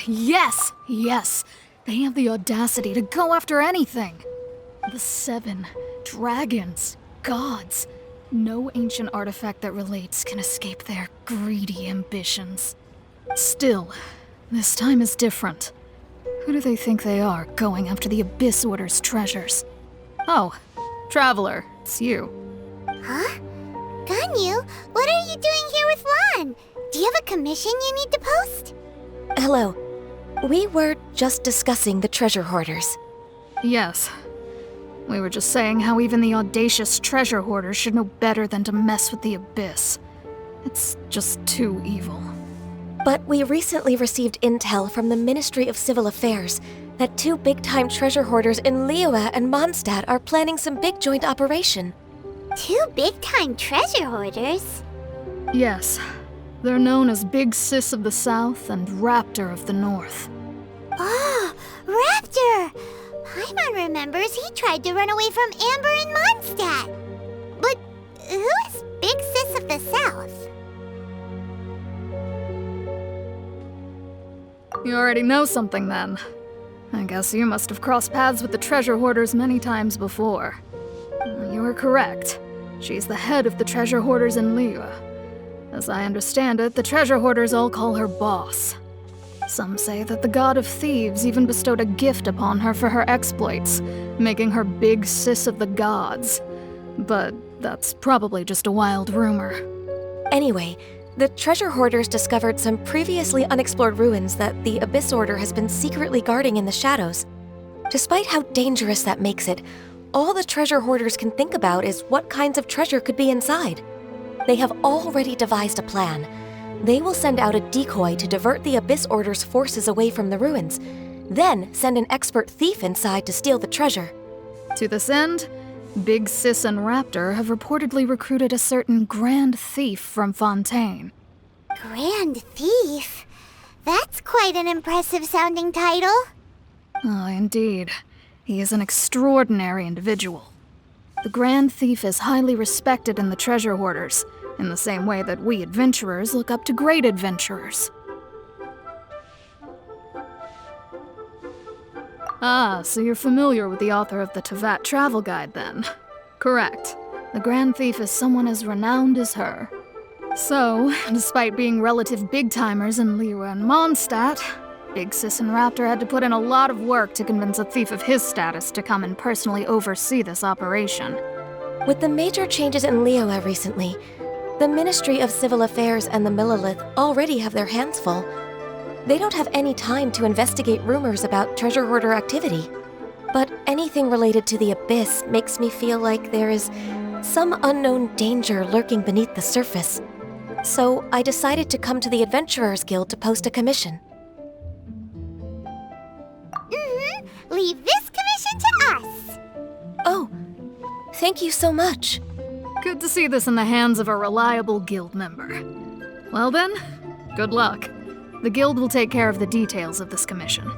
Yes! Yes! They have the audacity to go after anything! The 7 dragons, gods. No ancient artifact that relates can escape their greedy ambitions. Still, this time is different. Who do they think they are, going after the Abyss Order's treasures? Oh, Traveler, it's you. Huh? Ganyu, what are you doing here with Lan? Do you have a commission you need to post? Hello. We were just discussing the Treasure Hoarders. Yes. We were just saying how even the audacious Treasure Hoarders should know better than to mess with the Abyss. It's just too evil. But we recently received intel from the Ministry of Civil Affairs that 2 big-time treasure hoarders in Liyue and Mondstadt are planning some big joint operation. 2 big-time treasure hoarders? Yes. They're known as Big Sis of the South and Raptor of the North. Oh, Raptor! Paimon remembers he tried to run away from Amber in Mondstadt. But who is Big Sis of the South? You already know something then. I guess you must have crossed paths with the Treasure Hoarders many times before. You were correct. She's the head of the Treasure Hoarders in Liyue. As I understand it, the Treasure Hoarders all call her boss. Some say that the God of Thieves even bestowed a gift upon her for her exploits, making her Big Sis of the Gods. But that's probably just a wild rumor. Anyway, the Treasure Hoarders discovered some previously unexplored ruins that the Abyss Order has been secretly guarding in the shadows. Despite how dangerous that makes it, all the Treasure Hoarders can think about is what kinds of treasure could be inside. They have already devised a plan. They will send out a decoy to divert the Abyss Order's forces away from the ruins, then send an expert thief inside to steal the treasure. To this end, Big Sis and Raptor have reportedly recruited a certain Grand Thief from Fontaine. Grand Thief? That's quite an impressive-sounding title. Oh, indeed. He is an extraordinary individual. The Grand Thief is highly respected in the Treasure Hoarders, in the same way that we adventurers look up to great adventurers. Ah, so you're familiar with the author of the Tevat Travel Guide, then? Correct. The Grand Thief is someone as renowned as her. So, despite being relative big-timers in Liyue and Mondstadt, Big Sis and Raptor had to put in a lot of work to convince a thief of his status to come and personally oversee this operation. With the major changes in Liyue recently, the Ministry of Civil Affairs and the Millelith already have their hands full. They don't have any time to investigate rumors about treasure hoarder activity. But anything related to the Abyss makes me feel like there is some unknown danger lurking beneath the surface. So I decided to come to the Adventurers Guild to post a commission. Leave this commission to us. Oh, thank you so much. Good to see this in the hands of a reliable guild member. Well then, good luck. The guild will take care of the details of this commission.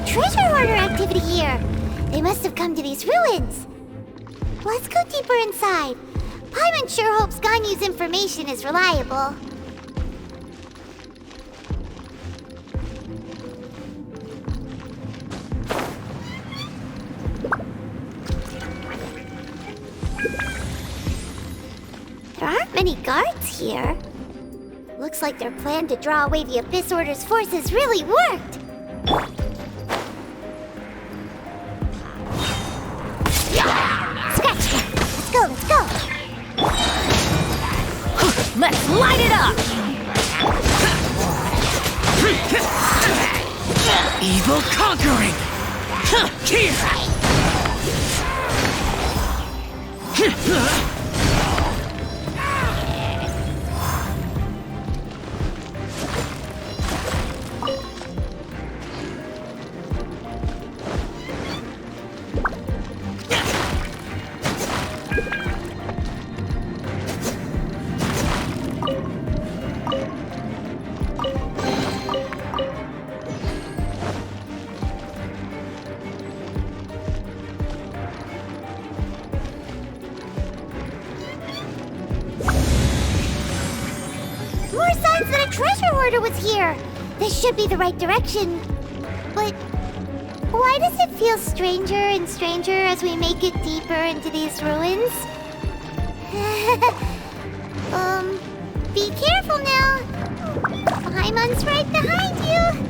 treasure hoarder activity here. They must have come to these ruins. Let's go deeper inside. Paimon sure hopes Ganyu's information is reliable. There aren't many guards here. Looks like their plan to draw away the Abyss Order's forces really worked. Scratch that! Let's go, let's go! Let's light it up! Evil conquering! Here! More signs that a treasure hoarder was here! This should be the right direction. But why does it feel stranger and stranger as we make it deeper into these ruins? Be careful now! Paimon's right behind you!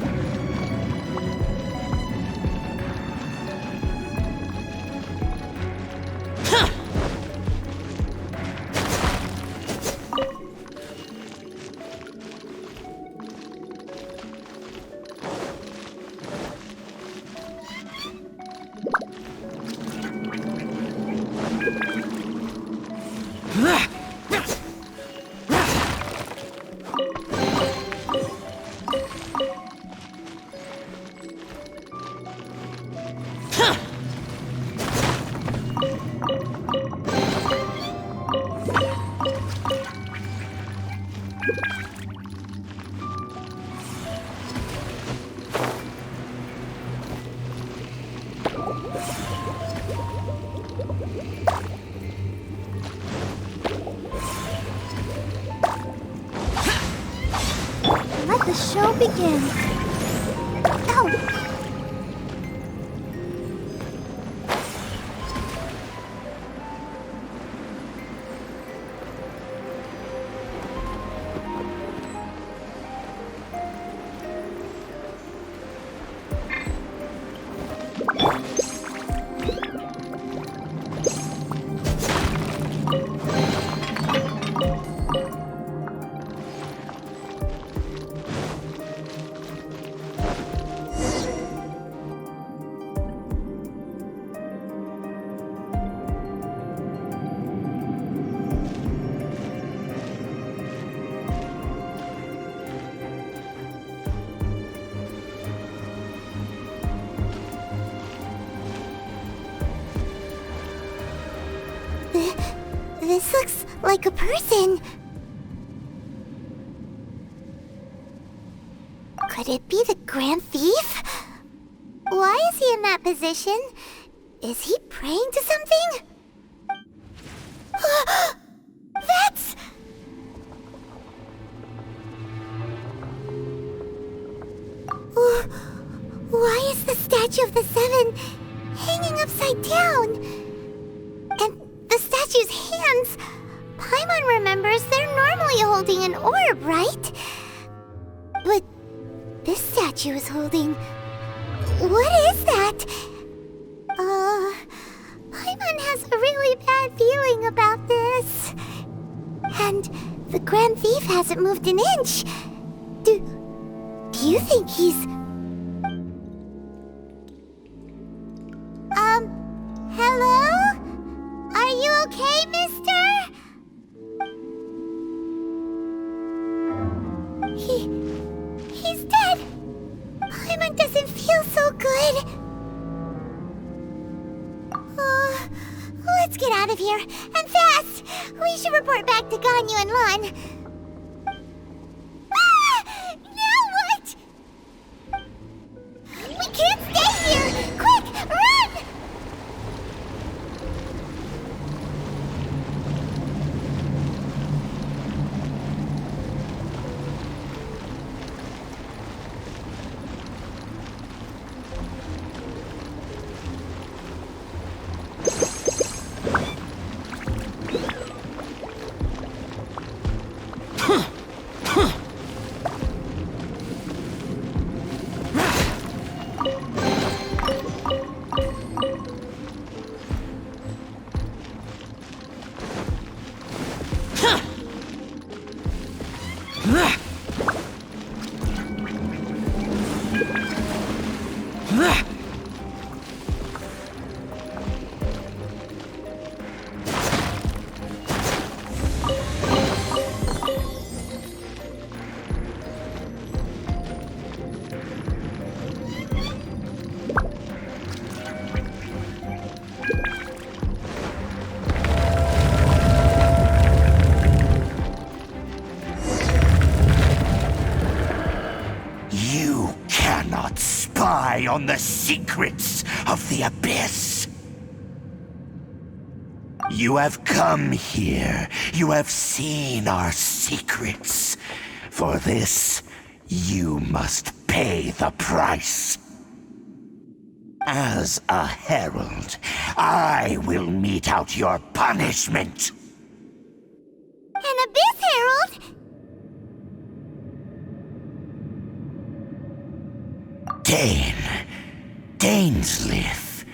Let the show begin. Oh! This looks like a person. Could it be the Grand Thief? Why is he in that position? Is he praying to something? That's... Why is the Statue of the Seven hanging upside down? And the statue's hands... Paimon remembers they're normally holding an orb, right? But this statue is holding... What is that? Paimon has a really bad feeling about this. And the Grand Thief hasn't moved an inch. Do you think he's... Hello? Are you okay, mister? He's dead. Paimon doesn't feel so good. Let's get out of here, and fast! We should report back to Ganyu and Lan. Now what? We can't stay here! Quick, run! On the secrets of the Abyss. You have come here. You have seen our secrets. For this, you must pay the price. As a herald, I will mete out your punishment. An Abyss Herald? Dainsleif.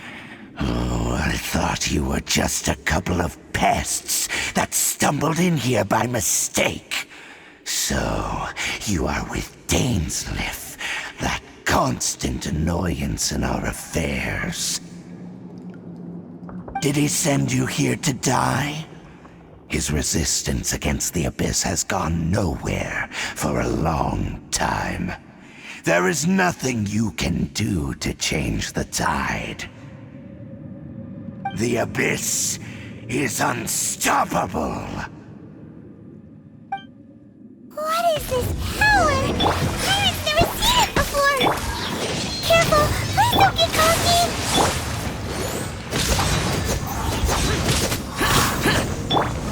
Oh, I thought you were just a couple of pests that stumbled in here by mistake. So, you are with Dainsleif, that constant annoyance in our affairs. Did he send you here to die? His resistance against the Abyss has gone nowhere for a long time. There is nothing you can do to change the tide. The Abyss is unstoppable. What is this power? Pirate's never seen it before! Careful! Please don't get cocky!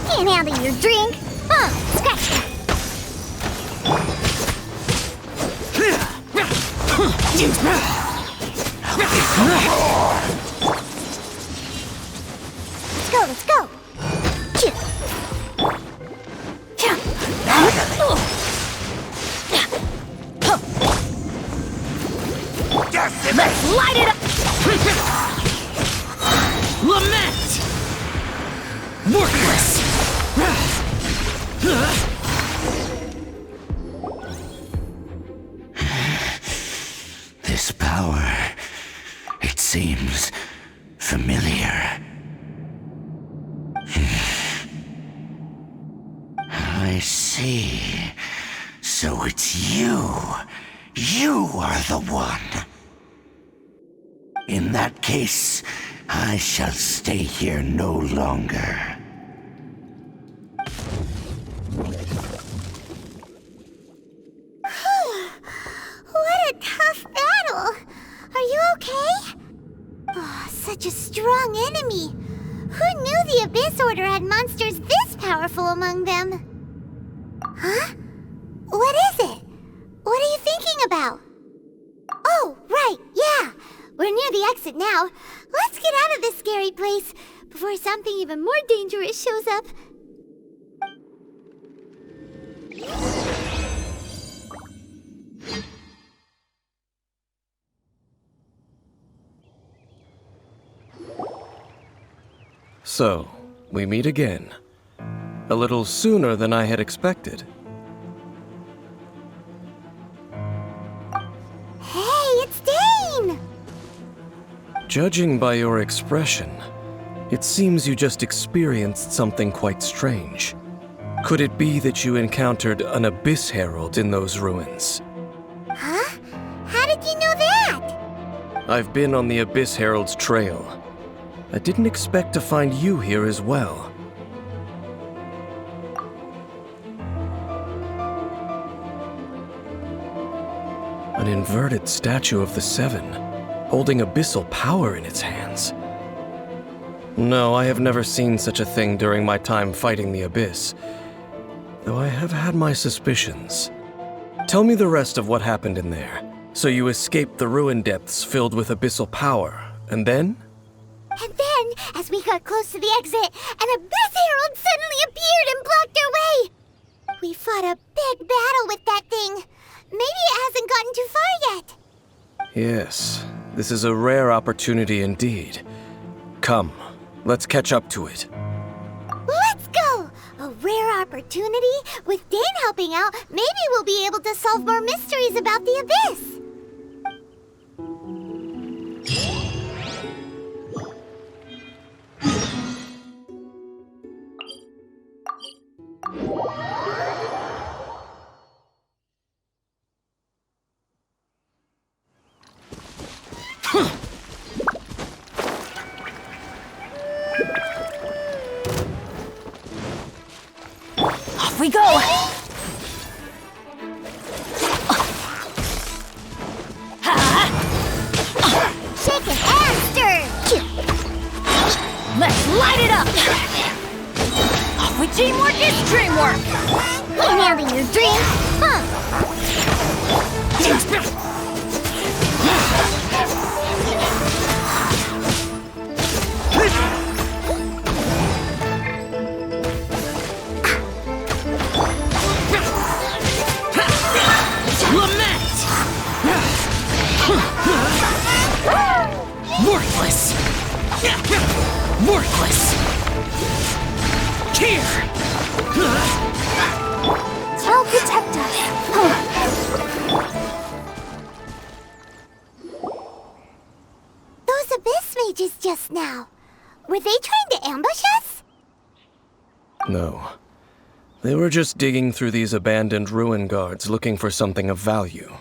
Can't handle your drink? Scratch that! Let's go! Let's light it up! Lament! Worthless! This power, it seems familiar. I see. So it's you. You are the one. In that case, I shall stay here no longer. What a tough battle! Are you okay? Oh, such a strong enemy. Who knew the Abyss Order had monsters this powerful among them? Huh? What is it? What are you thinking about? Oh, right, yeah. We're near the exit now. Let's get out of this scary place before something even more dangerous shows up. So, we meet again. A little sooner than I had expected. Hey, it's Dane! Judging by your expression, it seems you just experienced something quite strange. Could it be that you encountered an Abyss Herald in those ruins? Huh? How did you know that? I've been on the Abyss Herald's trail. I didn't expect to find you here as well. An inverted statue of the Seven. holding abyssal power in its hands. No, I have never seen such a thing during my time fighting the Abyss, though I have had my suspicions. Tell me the rest of what happened in there. So you escaped the ruin depths filled with abyssal power, and then? And then, as we got close to the exit, an Abyss Herald suddenly appeared and blocked our way! We fought a big battle with that thing. Maybe it hasn't gotten too far yet. Yes, this is a rare opportunity indeed. Come, let's catch up to it. Let's go! A rare opportunity? With Dane helping out, maybe we'll be able to solve more mysteries about the Abyss. Off we go! Shaken and stirred! Let's light it up! Off we teamwork is dreamwork! Can't handle your dream, huh? Lament! Worthless! Worthless! Here! Tell protect us. Those Abyss mages just now. Were they trying to ambush us? No. They were just digging through these abandoned ruin guards looking for something of value.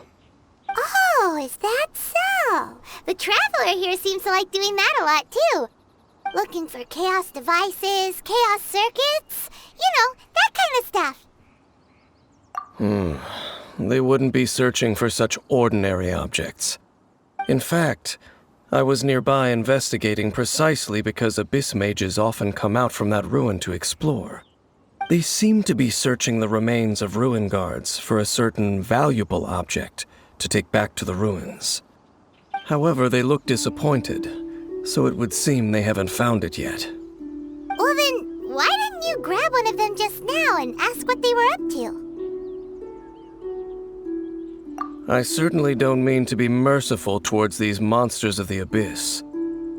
Oh, is that so? The Traveler here seems to like doing that a lot, too. Looking for chaos devices, chaos circuits, that kind of stuff. They wouldn't be searching for such ordinary objects. In fact, I was nearby investigating precisely because Abyss mages often come out from that ruin to explore. They seem to be searching the remains of ruin guards for a certain valuable object to take back to the ruins. However, they look disappointed, so it would seem they haven't found it yet. Well then, why didn't you grab one of them just now and ask what they were up to? I certainly don't mean to be merciful towards these monsters of the Abyss,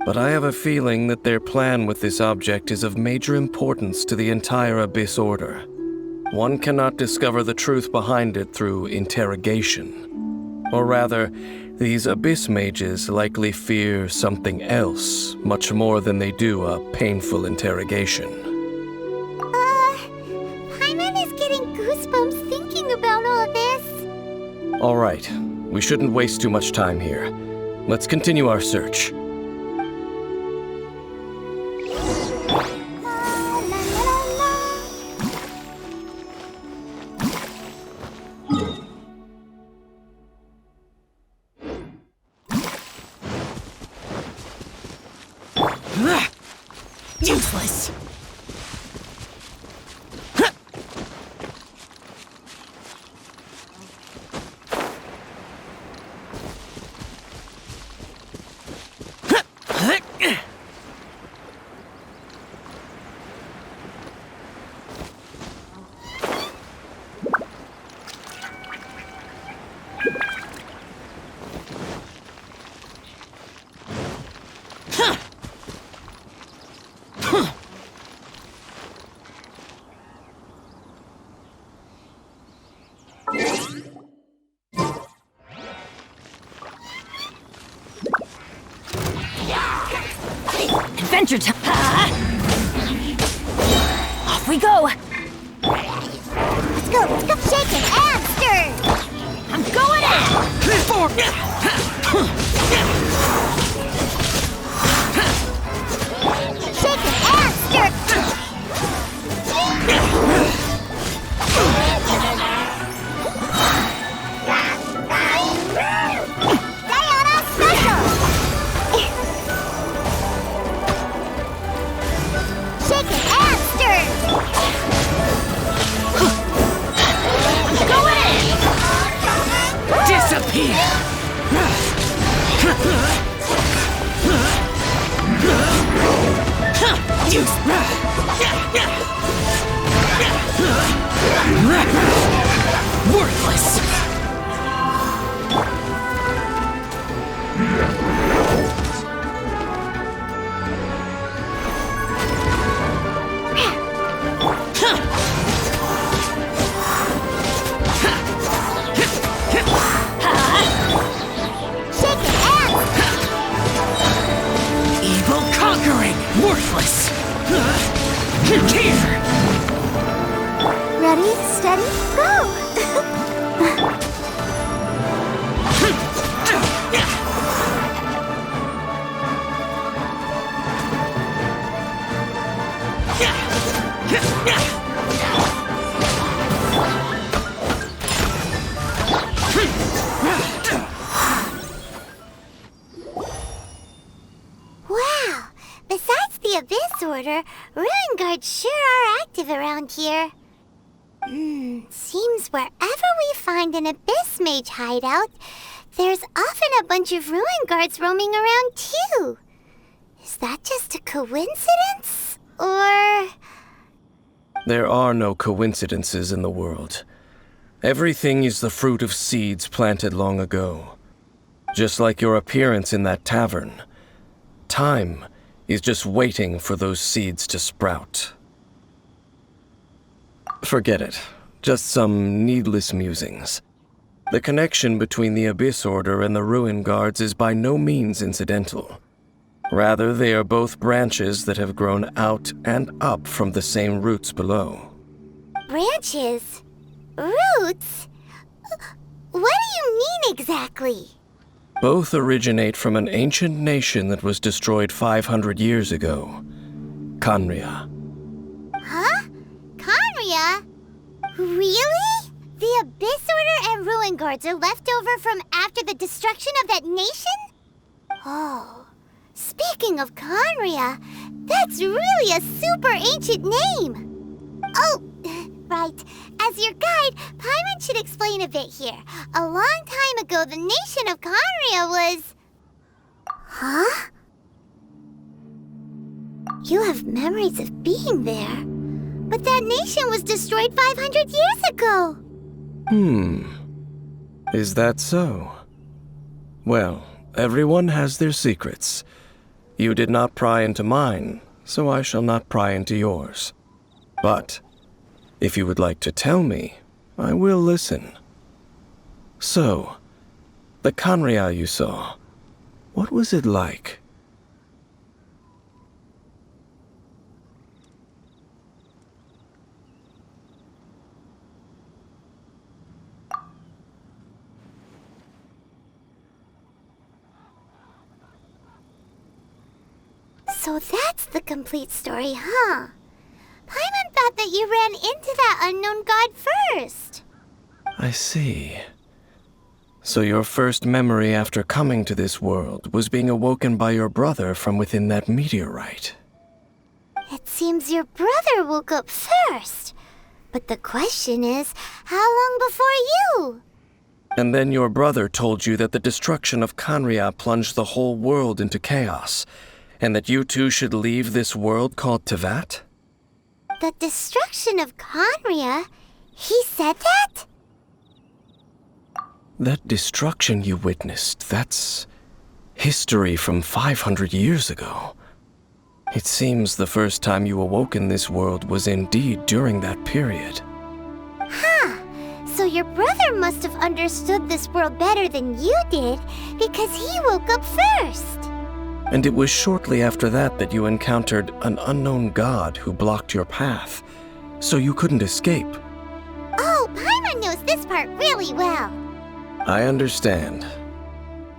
but I have a feeling that their plan with this object is of major importance to the entire Abyss Order. One cannot discover the truth behind it through interrogation. Or rather, these Abyss mages likely fear something else much more than they do a painful interrogation. Paimon is getting goosebumps thinking about all this. All right, we shouldn't waste too much time here. Let's continue our search. Useless! Adventure time! Off we go! Let's go, shaken and stirred! I'm going in! Shaken and stirred! Diana special! Worthless! Evil conquering! Worthless! Here! Ready, steady, go! Wow! Besides the Abyss Order, Ruin Guards sure are active around here. Seems wherever we find an Abyss Mage hideout, there's often a bunch of Ruin Guards roaming around too. Is that just a coincidence? Or... There are no coincidences in the world. Everything is the fruit of seeds planted long ago. Just like your appearance in that tavern. Time is just waiting for those seeds to sprout. Forget it. Just some needless musings. The connection between the Abyss Order and the Ruin Guards is by no means incidental. Rather, they are both branches that have grown out and up from the same roots below. branches? Roots? What do you mean exactly? Both originate from an ancient nation that was destroyed 500 years ago. Khaenri'ah. Huh? Khaenri'ah? Really? The Abyss Order and Ruin Guards are left over from after the destruction of that nation? Oh, speaking of Khaenri'ah, that's really a super ancient name. Oh, right. As your guide, Paimon should explain a bit here. A long time ago, the nation of Khaenri'ah was... Huh? You have memories of being there. But that nation was destroyed 500 years ago. Is that so? Well, everyone has their secrets. You did not pry into mine, so I shall not pry into yours. But, if you would like to tell me, I will listen. So, the Khaenri'ah you saw, what was it like? So that's the complete story, huh? Paimon thought that you ran into that unknown god first. I see. So your first memory after coming to this world was being awoken by your brother from within that meteorite. It seems your brother woke up first. But the question is, how long before you? And then your brother told you that the destruction of Khaenri'ah plunged the whole world into chaos, and that you two should leave this world called Teyvat? The destruction of Khaenri'ah? He said that? That destruction you witnessed, that's history from 500 years ago. It seems the first time you awoke in this world was indeed during that period. Huh. So your brother must have understood this world better than you did, because he woke up first. And it was shortly after that that you encountered an unknown god who blocked your path, so you couldn't escape. Oh, Paimon knows this part really well. I understand.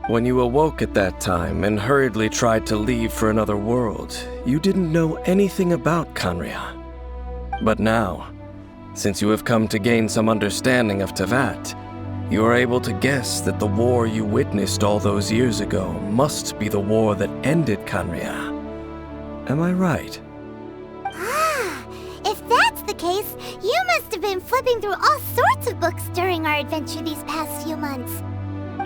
When you awoke at that time and hurriedly tried to leave for another world, you didn't know anything about Khaenri'ah. But now, since you have come to gain some understanding of Teyvat, you are able to guess that the war you witnessed all those years ago must be the war that ended Khaenri'ah. Am I right? Ah, if that's the case, you must have been flipping through all sorts of books during our adventure these past few months.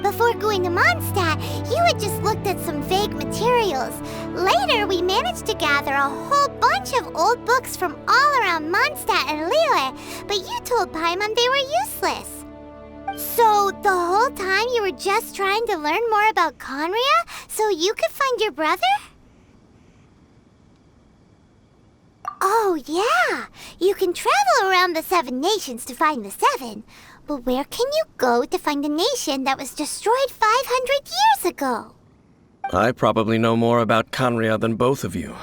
Before going to Mondstadt, you had just looked at some vague materials. Later, we managed to gather a whole bunch of old books from all around Mondstadt and Liyue, but you told Paimon they were useless. So, the whole time you were just trying to learn more about Conria so you could find your brother? Oh, yeah. You can travel around the 7 nations to find the 7. But where can you go to find a nation that was destroyed 500 years ago? I probably know more about Conria than both of you.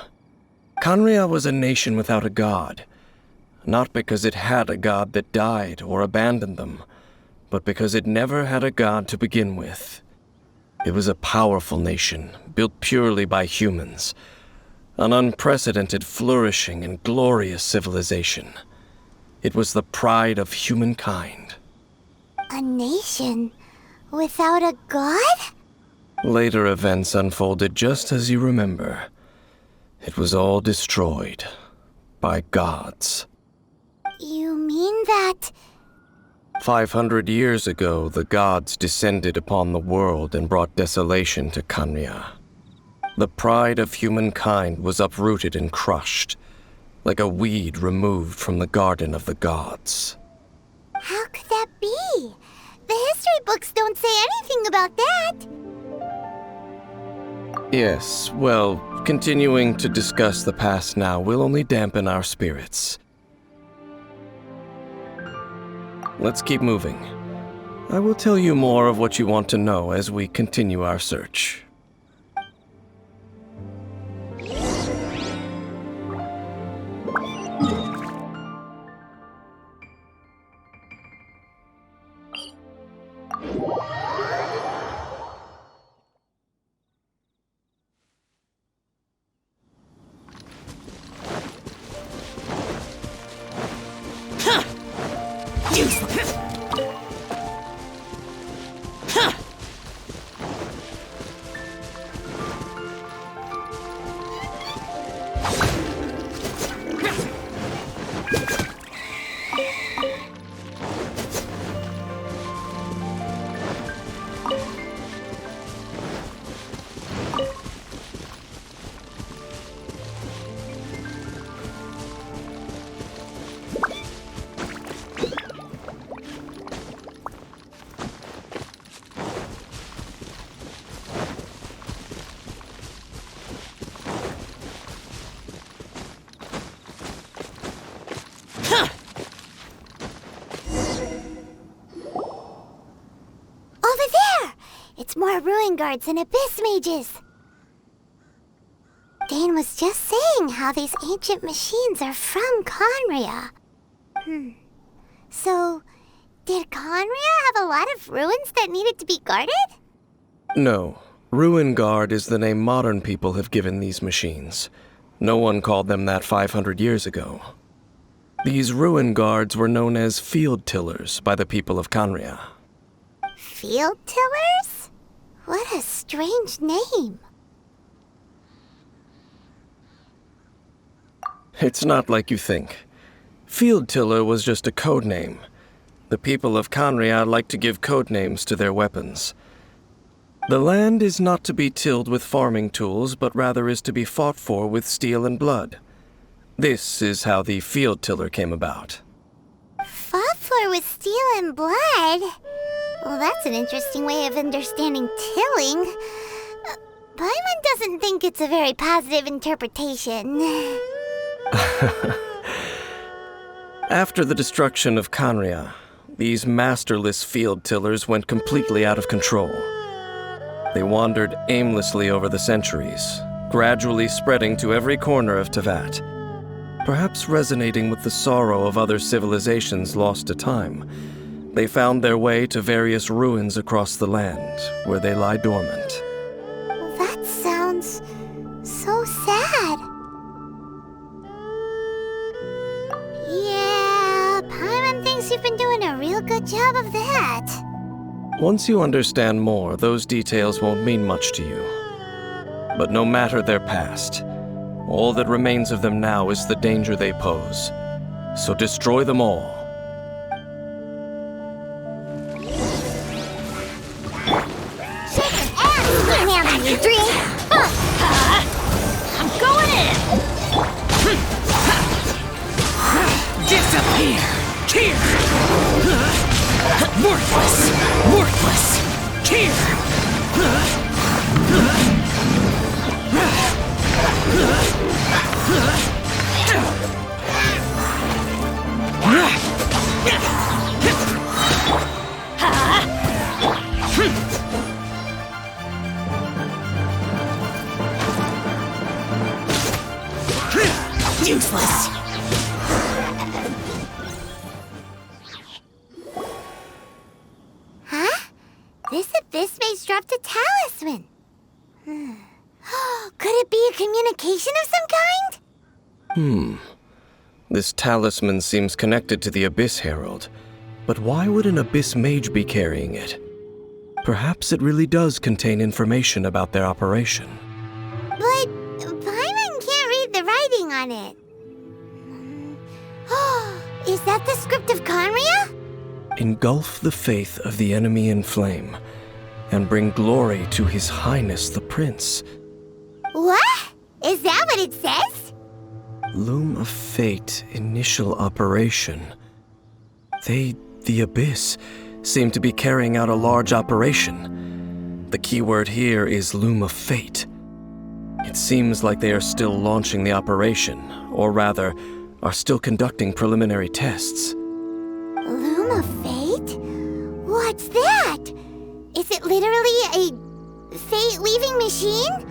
Conria was a nation without a god. Not because it had a god that died or abandoned them, but because it never had a god to begin with. It was a powerful nation, built purely by humans. An unprecedented, flourishing, and glorious civilization. It was the pride of humankind. A nation without a god? Later events unfolded just as you remember. It was all destroyed by gods. You mean that... 500 years ago, the gods descended upon the world and brought desolation to Conria. The pride of humankind was uprooted and crushed, like a weed removed from the garden of the gods. How could that be? The history books don't say anything about that. Yes, well, continuing to discuss the past now will only dampen our spirits. Let's keep moving. I will tell you more of what you want to know as we continue our search. More ruin guards and abyss mages. Dane was just saying how these ancient machines are from Conria. So, did Conria have a lot of ruins that needed to be guarded? No. Ruin Guard is the name modern people have given these machines. No one called them that 500 years ago. These ruin guards were known as field tillers by the people of Conria. Field tillers? What a strange name. It's not like you think. Field Tiller was just a code name. The people of Conria like to give code names to their weapons. The land is not to be tilled with farming tools, but rather is to be fought for with steel and blood. This is how the Field Tiller came about. Fought for with steel and blood? Well, that's an interesting way of understanding tilling. Paimon doesn't think it's a very positive interpretation. After the destruction of Conria, these masterless field tillers went completely out of control. They wandered aimlessly over the centuries, gradually spreading to every corner of Teyvat, perhaps resonating with the sorrow of other civilizations lost to time. They found their way to various ruins across the land, where they lie dormant. That sounds so sad. Yeah, Paimon thinks you've been doing a real good job of that. Once you understand more, those details won't mean much to you. But no matter their past, all that remains of them now is the danger they pose. So destroy them all. 3. I'm going in! Disappear! Here! Worthless! Worthless! Here! Useless! Huh? This abyss maze dropped a talisman. Could it be a communication of some kind? This talisman seems connected to the Abyss Herald, but why would an Abyss Mage be carrying it? Perhaps it really does contain information about their operation. But Paimon can't read the writing on it. Is that the script of Conria? Engulf the faith of the enemy in flame, and bring glory to His Highness the Prince. What? Is that what it says? Loom of Fate, initial operation. They, the Abyss, seem to be carrying out a large operation. The keyword here is Loom of Fate. It seems like they are still launching the operation, or rather, are still conducting preliminary tests. Loom of Fate? What's that? Is it literally a fate-weaving machine?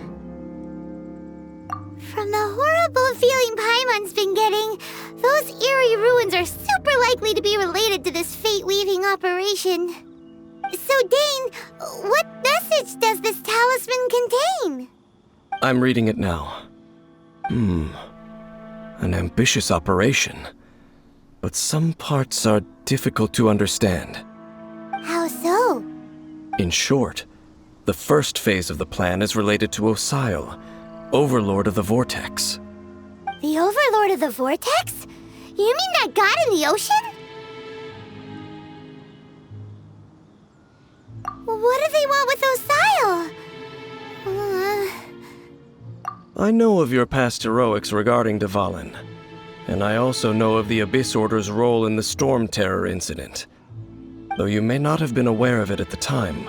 From the horrible feeling Paimon's been getting, those eerie ruins are super likely to be related to this fate-weaving operation. So, Dane, what message does this talisman contain? I'm reading it now. An ambitious operation. But some parts are difficult to understand. How so? In short, the first phase of the plan is related to Osile, Overlord of the Vortex. The Overlord of the Vortex? You mean that god in the ocean? What do they want with Osile? I know of your past heroics regarding Dvalin, and I also know of the Abyss Order's role in the Storm Terror incident. Though you may not have been aware of it at the time,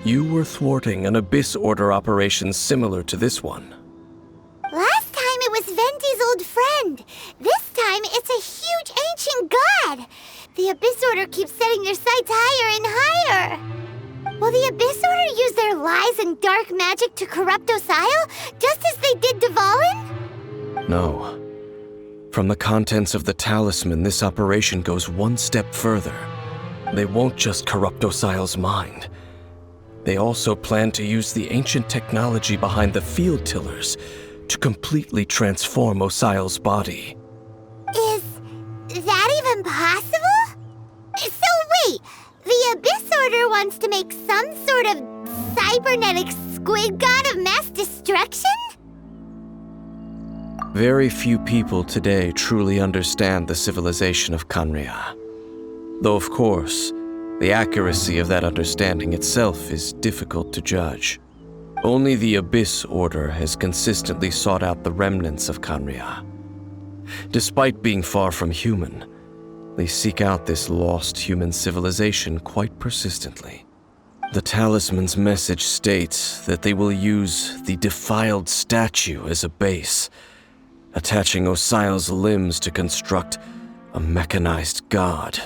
you were thwarting an Abyss Order operation similar to this one. Last time it was Venti's old friend. This time it's a huge ancient god. The Abyss Order keeps setting their sights higher and higher. Will the Abyss Order use their lies and dark magic to corrupt Osile, just as they did Dvalin? No. From the contents of the talisman, this operation goes one step further. They won't just corrupt Osile's mind. They also plan to use the ancient technology behind the field tillers to completely transform Osile's body. Is that even possible? So wait, the Abyss Order wants to make some sort of cybernetic squid god of mass destruction? Very few people today truly understand the civilization of Conria. Though of course, the accuracy of that understanding itself is difficult to judge. Only the Abyss Order has consistently sought out the remnants of Conria. Despite being far from human, they seek out this lost human civilization quite persistently. The talisman's message states that they will use the defiled statue as a base, attaching Osile's limbs to construct a mechanized god.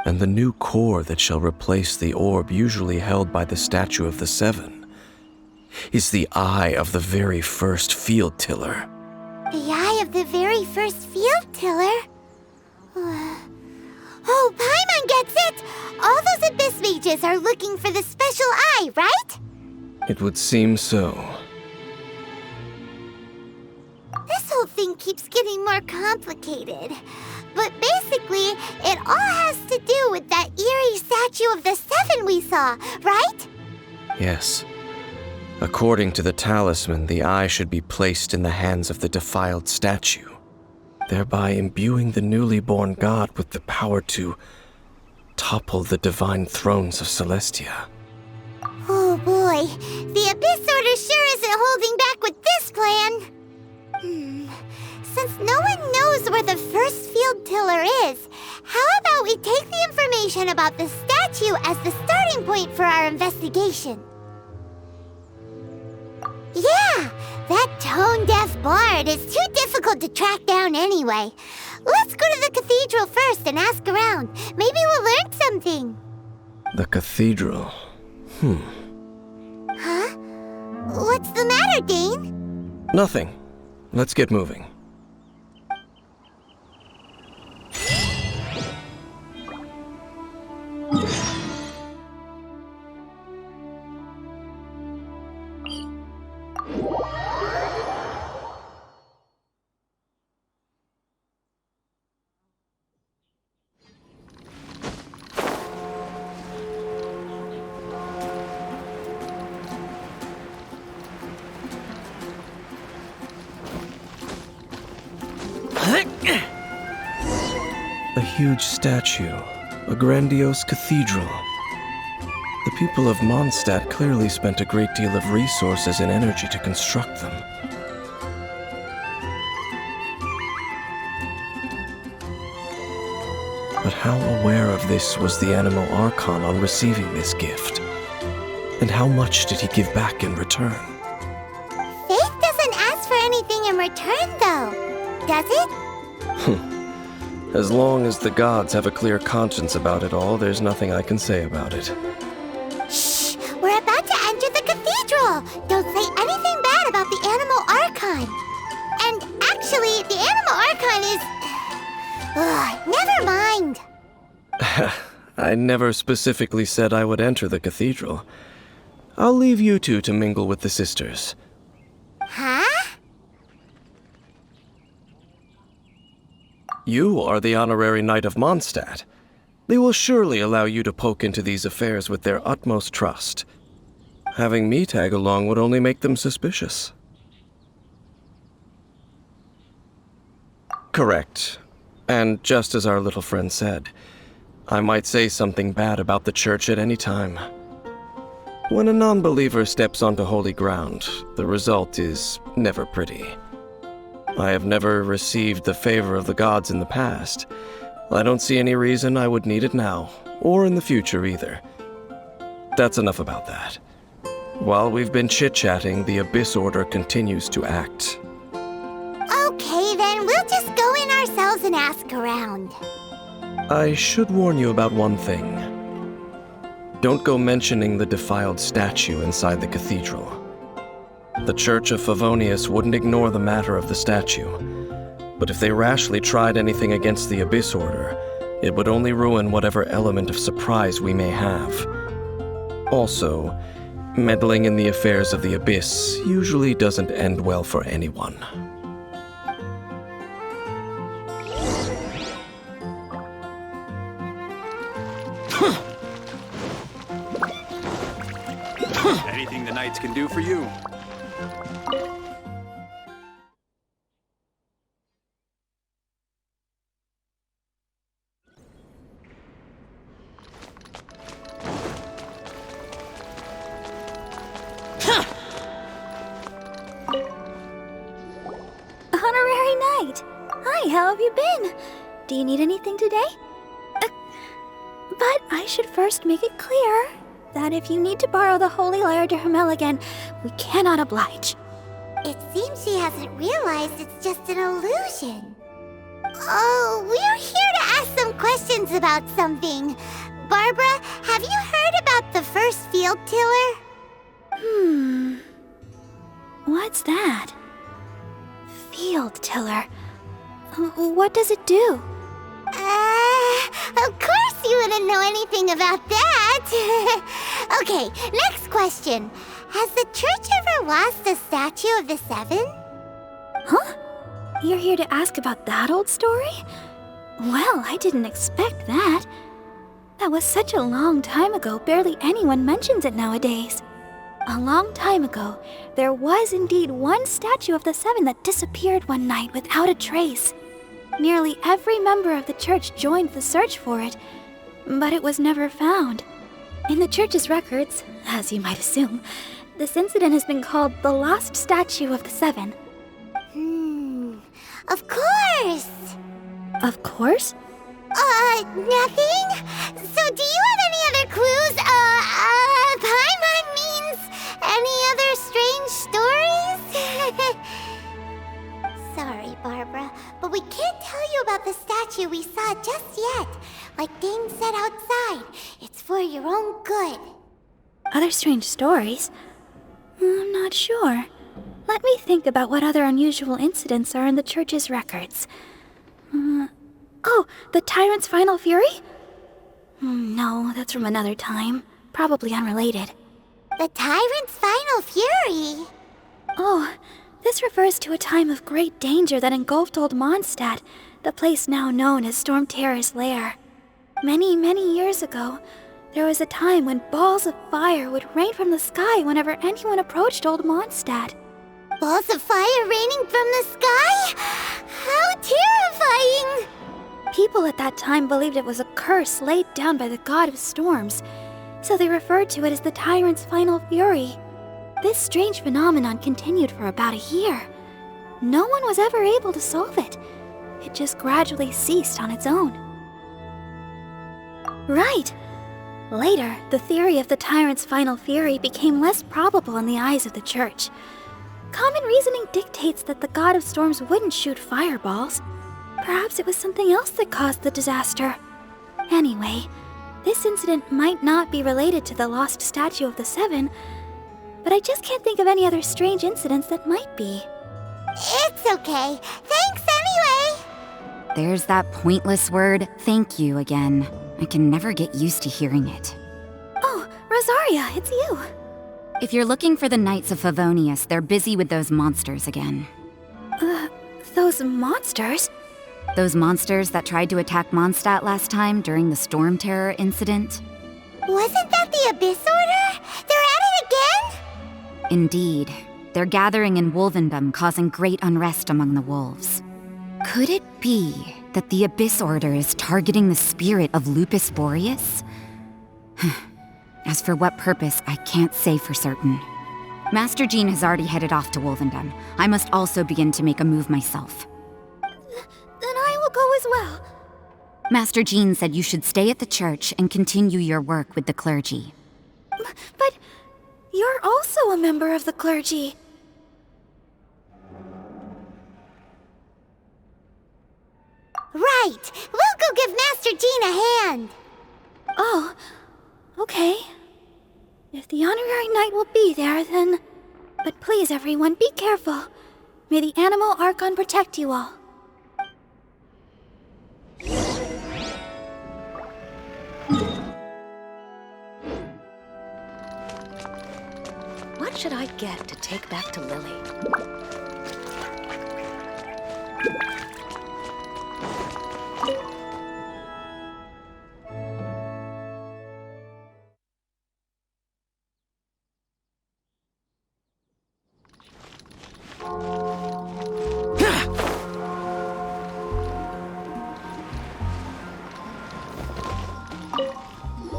And the new core that shall replace the orb usually held by the Statue of the Seven is the eye of the very first field tiller. The eye of the very first field tiller? Oh, Paimon gets it! All those Abyss mages are looking for the special eye, right? It would seem so. This whole thing keeps getting more complicated. But basically, it all has to do with that eerie Statue of the Seven we saw, right? Yes. According to the talisman, the eye should be placed in the hands of the defiled statue, thereby imbuing the newly born god with the power to topple the divine thrones of Celestia. Oh boy, the Abyss Order Headquarters sure isn't holding back with this plan. Since no one knows where the first field tiller is, how about we take the information about the statue as the starting point for our investigation? Yeah, that tone-deaf bard is too difficult to track down anyway. Let's go to the cathedral first and ask around. Maybe we'll learn something. The cathedral. Huh? What's the matter, Dane? Nothing. Let's get moving. A huge statue, a grandiose cathedral. The people of Mondstadt clearly spent a great deal of resources and energy to construct them. But how aware of this was the animal Archon on receiving this gift? And how much did he give back in return? Faith doesn't ask for anything in return, though, does it? As long as the gods have a clear conscience about it all, there's nothing I can say about it. Shh! We're about to enter the cathedral! Don't say anything bad about the animal Archon! And actually, the animal Archon is... never mind! I never specifically said I would enter the cathedral. I'll leave you two to mingle with the sisters. Huh? You are the honorary knight of Mondstadt. They will surely allow you to poke into these affairs with their utmost trust. Having me tag along would only make them suspicious. Correct. And just as our little friend said, I might say something bad about the church at any time. When a non-believer steps onto holy ground, the result is never pretty. I have never received the favor of the gods in the past. I don't see any reason I would need it now, or in the future either. That's enough about that. While we've been chit-chatting, the Abyss Order continues to act. Okay, then we'll just go in ourselves and ask around. I should warn you about one thing. Don't go mentioning the defiled statue inside the cathedral. The Church of Favonius wouldn't ignore the matter of the statue, but if they rashly tried anything against the Abyss Order, it would only ruin whatever element of surprise we may have. Also, meddling in the affairs of the Abyss usually doesn't end well for anyone. Anything the knights can do for you. Honorary Knight! Hi, how have you been? Do you need anything today? But I should first make it clear that if you need to borrow the Holy Lyre to Hermel again, we cannot oblige. It seems she hasn't realized it's just an illusion. Oh, we're here to ask some questions about something. Barbara, have you heard about the first field tiller? What's that? Field tiller. What does it do? Of course you wouldn't know anything about that. Okay, next question. Has the church ever lost a statue of the Seven? Huh? You're here to ask about that old story? Well, I didn't expect that. That was such a long time ago, barely anyone mentions it nowadays. A long time ago, there was indeed one statue of the Seven that disappeared one night without a trace. Nearly every member of the church joined the search for it, but it was never found. In the church's records, as you might assume, this incident has been called the Lost Statue of the Seven. Of course! Of course? Nothing? So do you have any other clues? Paimon means any other strange stories? Sorry, Barbara, but we can't tell you about the statue we saw just yet. Like Dane said outside, it's for your own good. Other strange stories? I'm not sure. Let me think about what other unusual incidents are in the church's records. Oh, the Tyrant's Final Fury? No, that's from another time. Probably unrelated. The Tyrant's Final Fury? Oh, this refers to a time of great danger that engulfed old Mondstadt, the place now known as Storm Terror's lair. Many, many years ago, there was a time when balls of fire would rain from the sky whenever anyone approached old Mondstadt. Balls of fire raining from the sky? How terrifying! People at that time believed it was a curse laid down by the god of storms, so they referred to it as the Tyrant's Final Fury. This strange phenomenon continued for about a year. No one was ever able to solve it. It just gradually ceased on its own. Right! Later, the theory of the Tyrant's Final Fury became less probable in the eyes of the church. Common reasoning dictates that the god of storms wouldn't shoot fireballs. Perhaps it was something else that caused the disaster. Anyway, this incident might not be related to the lost statue of the Seven, but I just can't think of any other strange incidents that might be. It's okay. Thanks anyway! There's that pointless word, thank you, again. I can never get used to hearing it. Oh, Rosaria, it's you. If you're looking for the Knights of Favonius, they're busy with those monsters again. Those monsters? Those monsters that tried to attack Mondstadt last time during the Storm Terror incident? Wasn't that the Abyss Order? They're at it again? Indeed. They're gathering in Wolvendom, causing great unrest among the wolves. Could it be that the Abyss Order is targeting the spirit of Lupus Boreas? As for what purpose, I can't say for certain. Master Jean has already headed off to Wolvendom. I must also begin to make a move myself. Then I will go as well. Master Jean said you should stay at the church and continue your work with the clergy. But you're also a member of the clergy. Right! We'll go give Master Jean a hand! Oh, okay. If the honorary knight will be there, then... But please, everyone, be careful. May the animal Archon protect you all. What should I get to take back to Lily?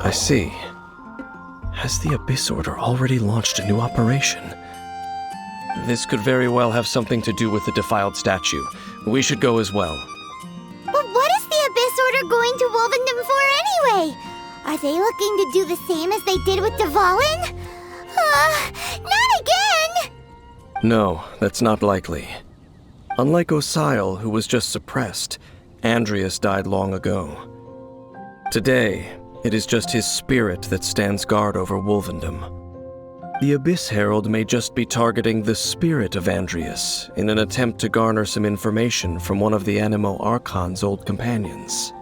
I see. Has the Abyss Order already launched a new operation? This could very well have something to do with the defiled statue. We should go as well. But what is the Abyss Order going to Wolvendom for anyway? Are they looking to do the same as they did with Dvalin? Not again! No, that's not likely. Unlike Osile, who was just suppressed, Andreas died long ago. Today, it is just his spirit that stands guard over Wolvendom. The Abyss Herald may just be targeting the spirit of Andreas in an attempt to garner some information from one of the Animo Archon's old companions.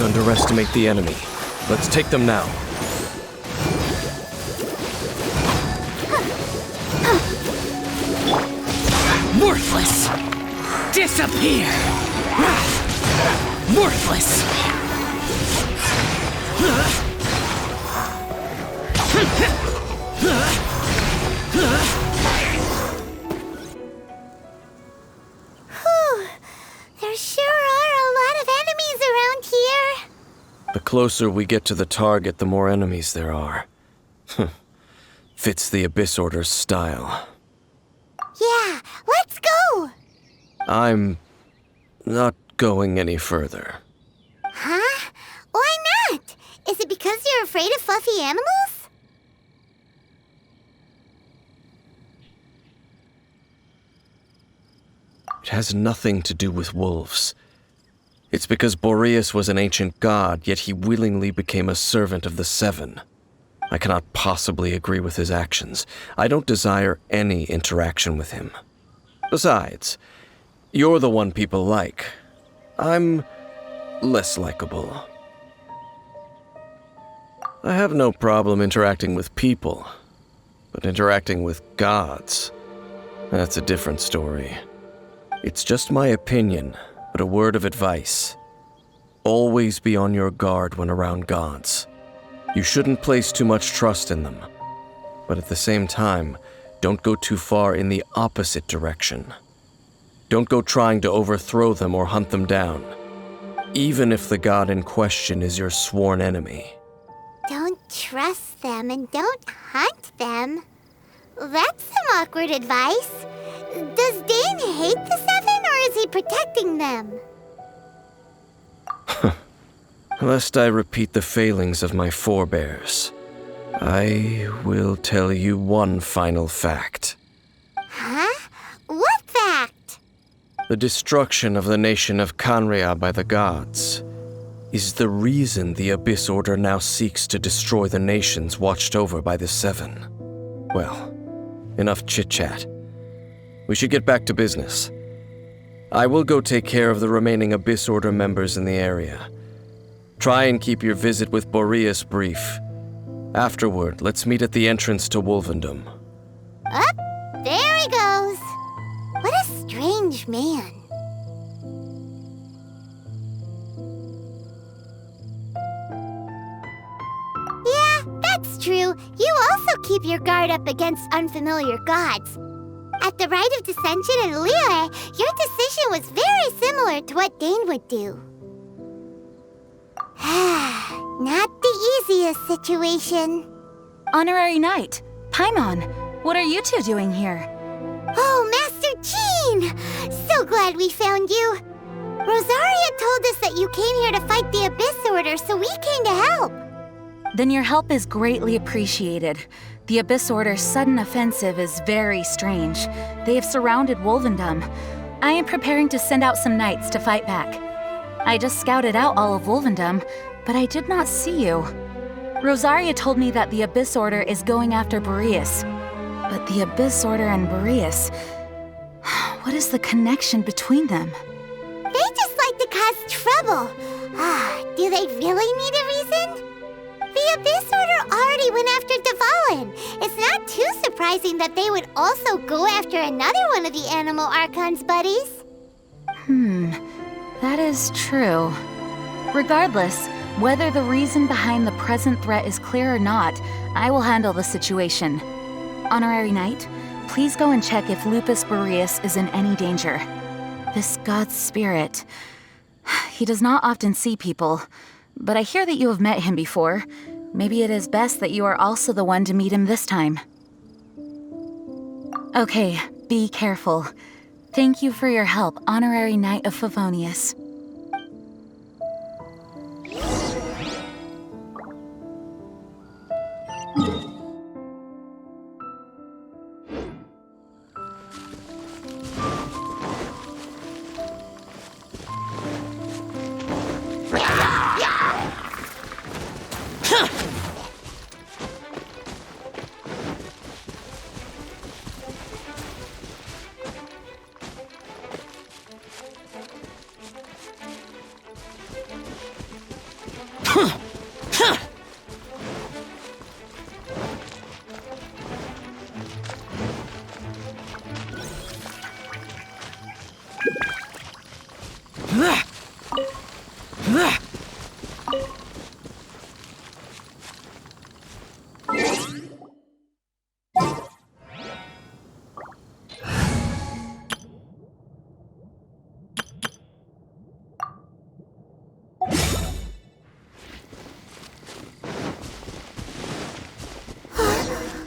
Don't underestimate the enemy. Let's take them now. Worthless! Disappear! Worthless! There sure are a lot of enemies around here. The closer we get to the target, the more enemies there are. Fits the Abyss Order's style. Yeah, let's go! I'm not going any further. Huh? Why not? Is it because you're afraid of fluffy animals? It has nothing to do with wolves. It's because Boreas was an ancient god, yet he willingly became a servant of the Seven. I cannot possibly agree with his actions. I don't desire any interaction with him. Besides, you're the one people like. I'm less likable. I have no problem interacting with people, but interacting with gods, that's a different story. It's just my opinion, but a word of advice. Always be on your guard when around gods. You shouldn't place too much trust in them, but at the same time, don't go too far in the opposite direction. Don't go trying to overthrow them or hunt them down, even if the god in question is your sworn enemy. Don't trust them and don't hunt them. That's some awkward advice. Does Dane hate the Seven, or is he protecting them? Lest I repeat the failings of my forebears, I will tell you one final fact. Huh? What fact? The destruction of the nation of Canria by the gods is the reason the Abyss Order now seeks to destroy the nations watched over by the Seven. Well, enough chit-chat. We should get back to business. I will go take care of the remaining Abyss Order members in the area. Try and keep your visit with Boreas brief. Afterward, let's meet at the entrance to Wolvendom. Up, there he goes. What a strange man. Yeah, that's true. You also keep your guard up against unfamiliar gods. At the Rite of Dissension in Liyue, your decision was very similar to what Dane would do. Not the easiest situation. Honorary Knight, Paimon, what are you two doing here? Oh, Master Jean! So glad we found you. Rosaria told us that you came here to fight the Abyss Order, so we came to help. Then your help is greatly appreciated. The Abyss Order's sudden offensive is very strange. They have surrounded Wolvendom. I am preparing to send out some knights to fight back. I just scouted out all of Wolvendom, but I did not see you. Rosaria told me that the Abyss Order is going after Boreas. But the Abyss Order and Boreas... what is the connection between them? They just like to cause trouble. Do they really need a reason? The Abyss Order already went after Dvalin. It's not too surprising that they would also go after another one of the Animal Archon's buddies. That is true. Regardless, whether the reason behind the present threat is clear or not, I will handle the situation. Honorary Knight, please go and check if Lupus Boreas is in any danger. This god's spirit... he does not often see people, but I hear that you have met him before. Maybe it is best that you are also the one to meet him this time. Okay, be careful. Thank you for your help, Honorary Knight of Favonius.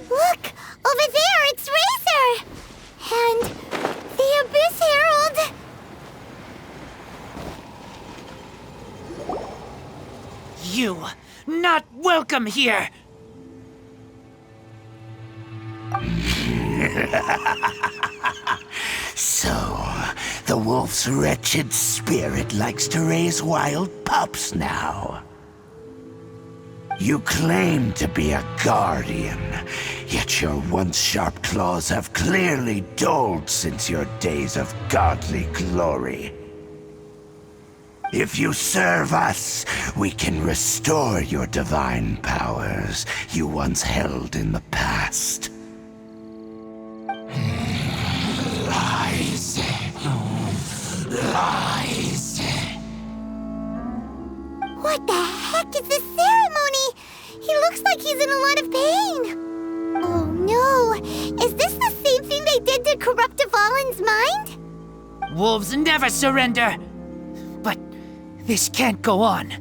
Look! Over there, it's Razor! And the Abyss Herald! You, not welcome here! So, the wolf's wretched spirit likes to raise wild pups now. You claim to be a guardian, yet your once sharp claws have clearly dulled since your days of godly glory. If you serve us, we can restore your divine powers you once held in the past. Lies. Lies. What the heck is this ceremony? He looks like he's in a lot of pain. Oh no! Is this the same thing they did to corrupt Dvalin's mind? Wolves never surrender! But this can't go on.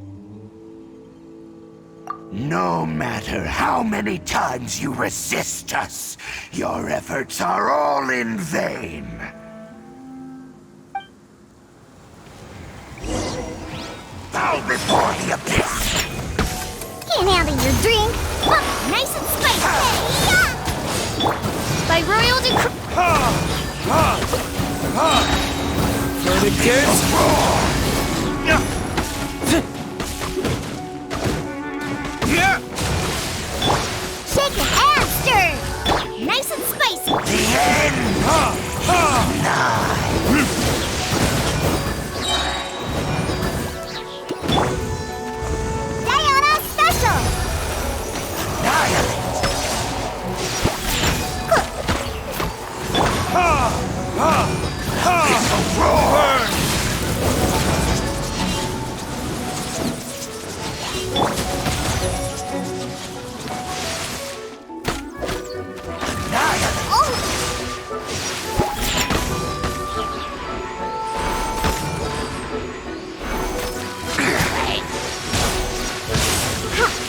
No matter how many times you resist us, your efforts are all in vain. Bow before the abyss! Can't handle your drink. Look, nice and spicy. Yeah! By royal decree. Shake it and stir. Nice and spicy. The end is nigh. Diana special. Annihilate. It's a roar.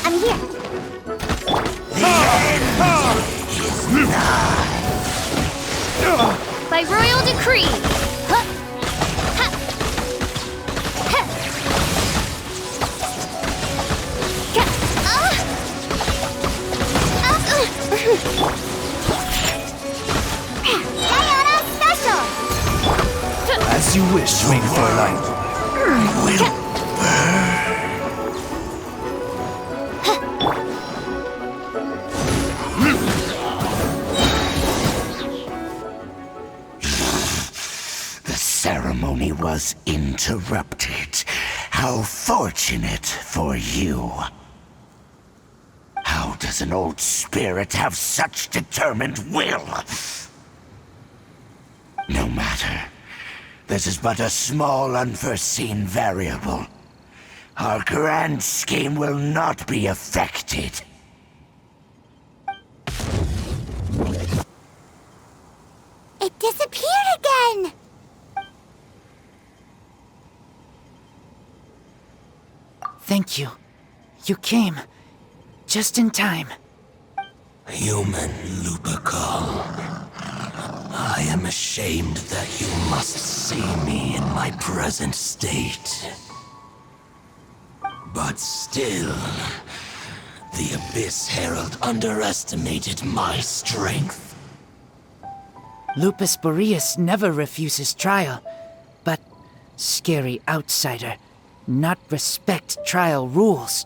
I'm here. The end is nigh. By royal decree. Huh. Ha. Ha. Ka. Diana special. As you wish, Main Fräulein. Will The ceremony was interrupted. How fortunate for you. How does an old spirit have such determined will? No matter. This is but a small unforeseen variable. Our grand scheme will not be affected. It disappeared again. Thank you. You came. Just in time. Human Lupercal. I am ashamed that you must see me in my present state. But still, the Abyss Herald underestimated my strength. Lupus Boreas never refuses trial, but scary outsider, not respect trial rules.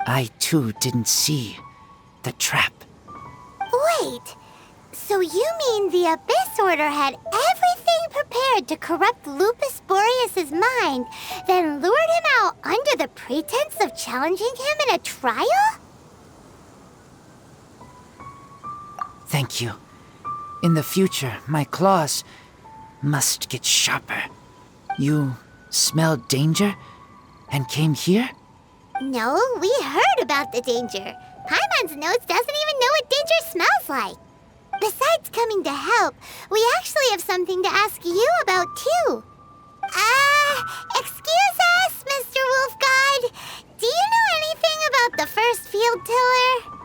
I too didn't see the trap. Wait, So you mean the Abyss Order had everything prepared to corrupt Lupus Boreas's mind, then lured him out under the pretense of challenging him in a trial? Thank you. In the future, my claws must get sharper. You smelled danger and came here? No, we heard about the danger. Paimon's nose doesn't even know what danger smells like. Besides coming to help, we actually have something to ask you about, too. Excuse us, Mr. Wolf God. Do you know anything about the first field tiller?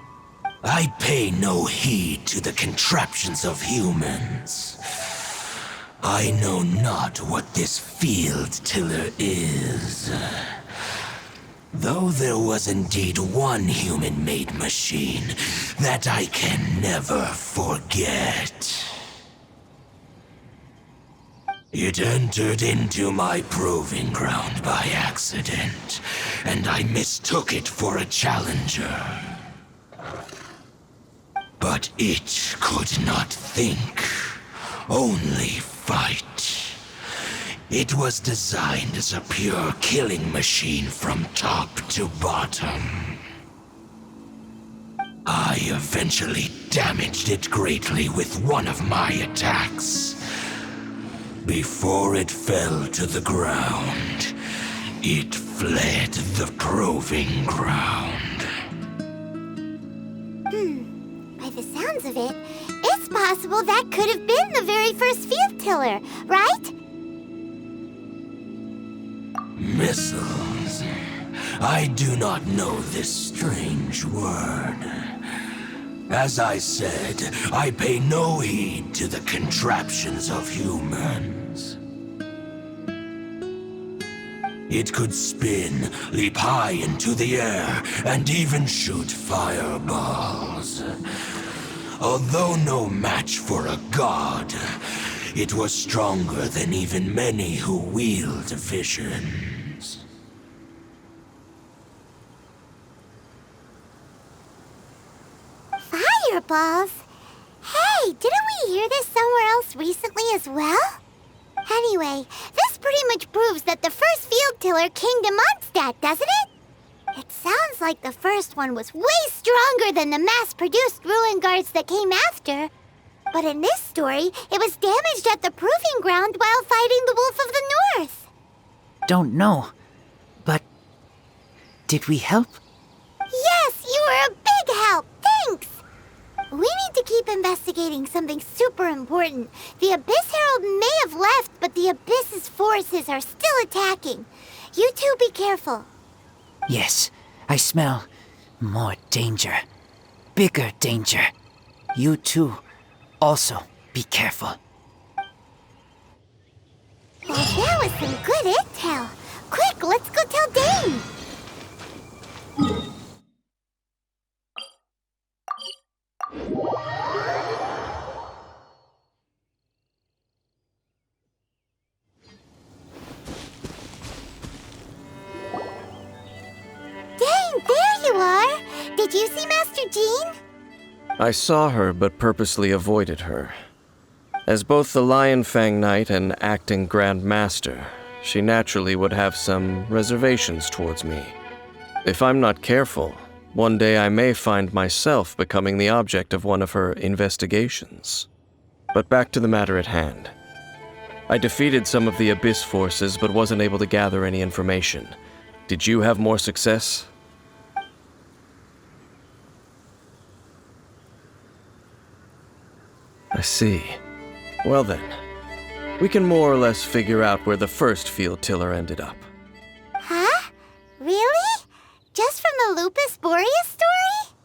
I pay no heed to the contraptions of humans. I know not what this field tiller is. Though there was indeed one human-made machine that I can never forget. It entered into my proving ground by accident, and I mistook it for a challenger. But it could not think, only fight. It was designed as a pure killing machine from top to bottom. I eventually damaged it greatly with one of my attacks. Before it fell to the ground, it fled the proving ground. By the sounds of it, it's possible that could have been the very first field tiller, right? Missiles. I do not know this strange word. As I said, I pay no heed to the contraptions of humans. It could spin, leap high into the air, and even shoot fireballs. Although no match for a god, it was stronger than even many who wield visions. Fireballs? Hey, didn't we hear this somewhere else recently as well? Anyway, this pretty much proves that the first field tiller came to Mondstadt, doesn't it? It sounds like the first one was way stronger than the mass-produced ruin guards that came after. But in this story, it was damaged at the proving ground while fighting the Wolf of the North. Don't know, but did we help? Yes, you were a big help. Thanks. We need to keep investigating something super important. The Abyss Herald may have left, but the Abyss's forces are still attacking. You two be careful. Yes, I smell more danger. Bigger danger. You too. Also, be careful. Well, that was some good intel. Quick, let's go tell Dane. Dane, there you are. Did you see Master Jean? I saw her, but purposely avoided her. As both the Lion Fang Knight and acting Grand Master, she naturally would have some reservations towards me. If I'm not careful, one day I may find myself becoming the object of one of her investigations. But back to the matter at hand. I defeated some of the Abyss forces, but wasn't able to gather any information. Did you have more success? I see. Well then, we can more or less figure out where the first field tiller ended up. Huh? Really? Just from the Lupus Boreas story?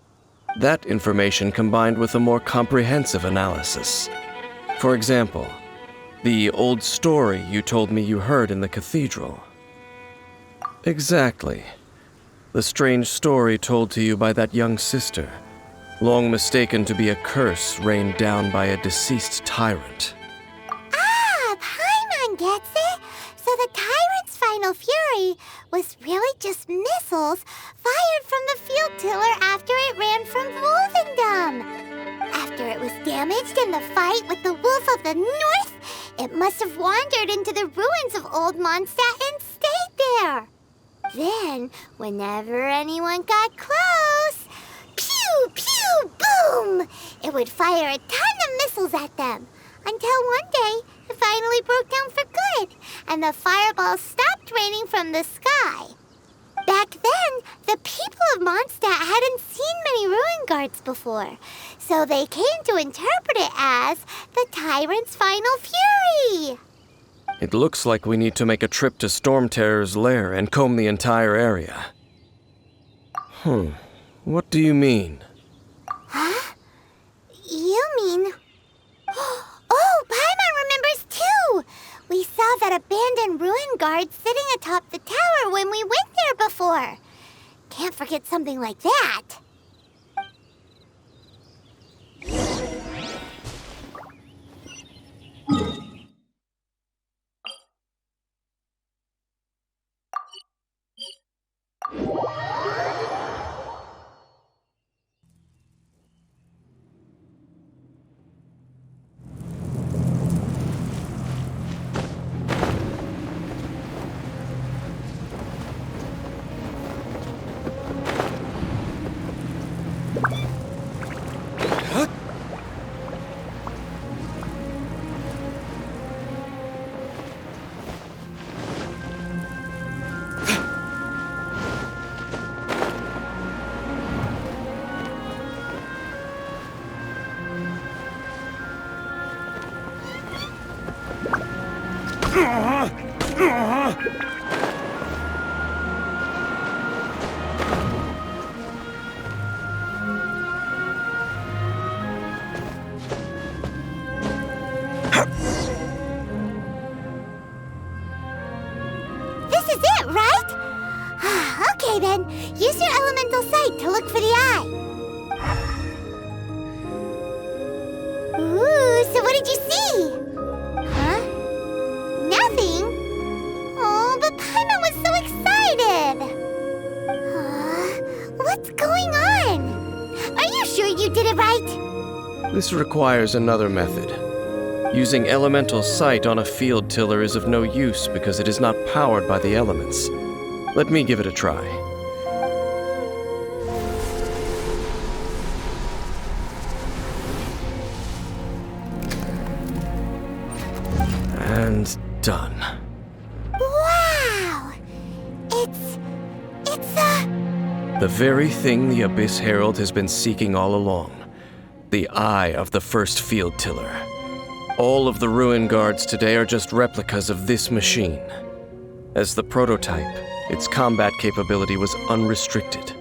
That information combined with a more comprehensive analysis. For example, the old story you told me you heard in the cathedral. Exactly. The strange story told to you by that young sister, long mistaken to be a curse rained down by a deceased tyrant. Ah, Paimon gets it. So the tyrant's final fury was really just missiles fired from the field tiller after it ran from Wolvendom. After it was damaged in the fight with the Wolf of the North, it must have wandered into the ruins of old Mondstadt and stayed there. Then, whenever anyone got close, pew, pew, boom! It would fire a ton of missiles at them, until one day it finally broke down for good, and the fireballs stopped raining from the sky. Back then, the people of Mondstadt hadn't seen many ruin guards before, so they came to interpret it as the Tyrant's final fury. It looks like we need to make a trip to Storm Terror's lair and comb the entire area. What do you mean? Huh? You mean... Oh, Paimon remembers too! We saw that abandoned ruin guard sitting atop the tower when we went there before. Can't forget something like that. This is it, right? Okay then, use your elemental sight to look for the eye. Ooh, so what did you see? Huh? Nothing? Oh, but Paimon was so excited. What's going on? Are you sure you did it right? This requires another method. Using elemental sight on a field tiller is of no use because it is not powered by the elements. Let me give it a try. And done. Wow! It's the very thing the Abyss Herald has been seeking all along. The eye of the first field tiller. All of the ruin guards today are just replicas of this machine. As the prototype, its combat capability was unrestricted.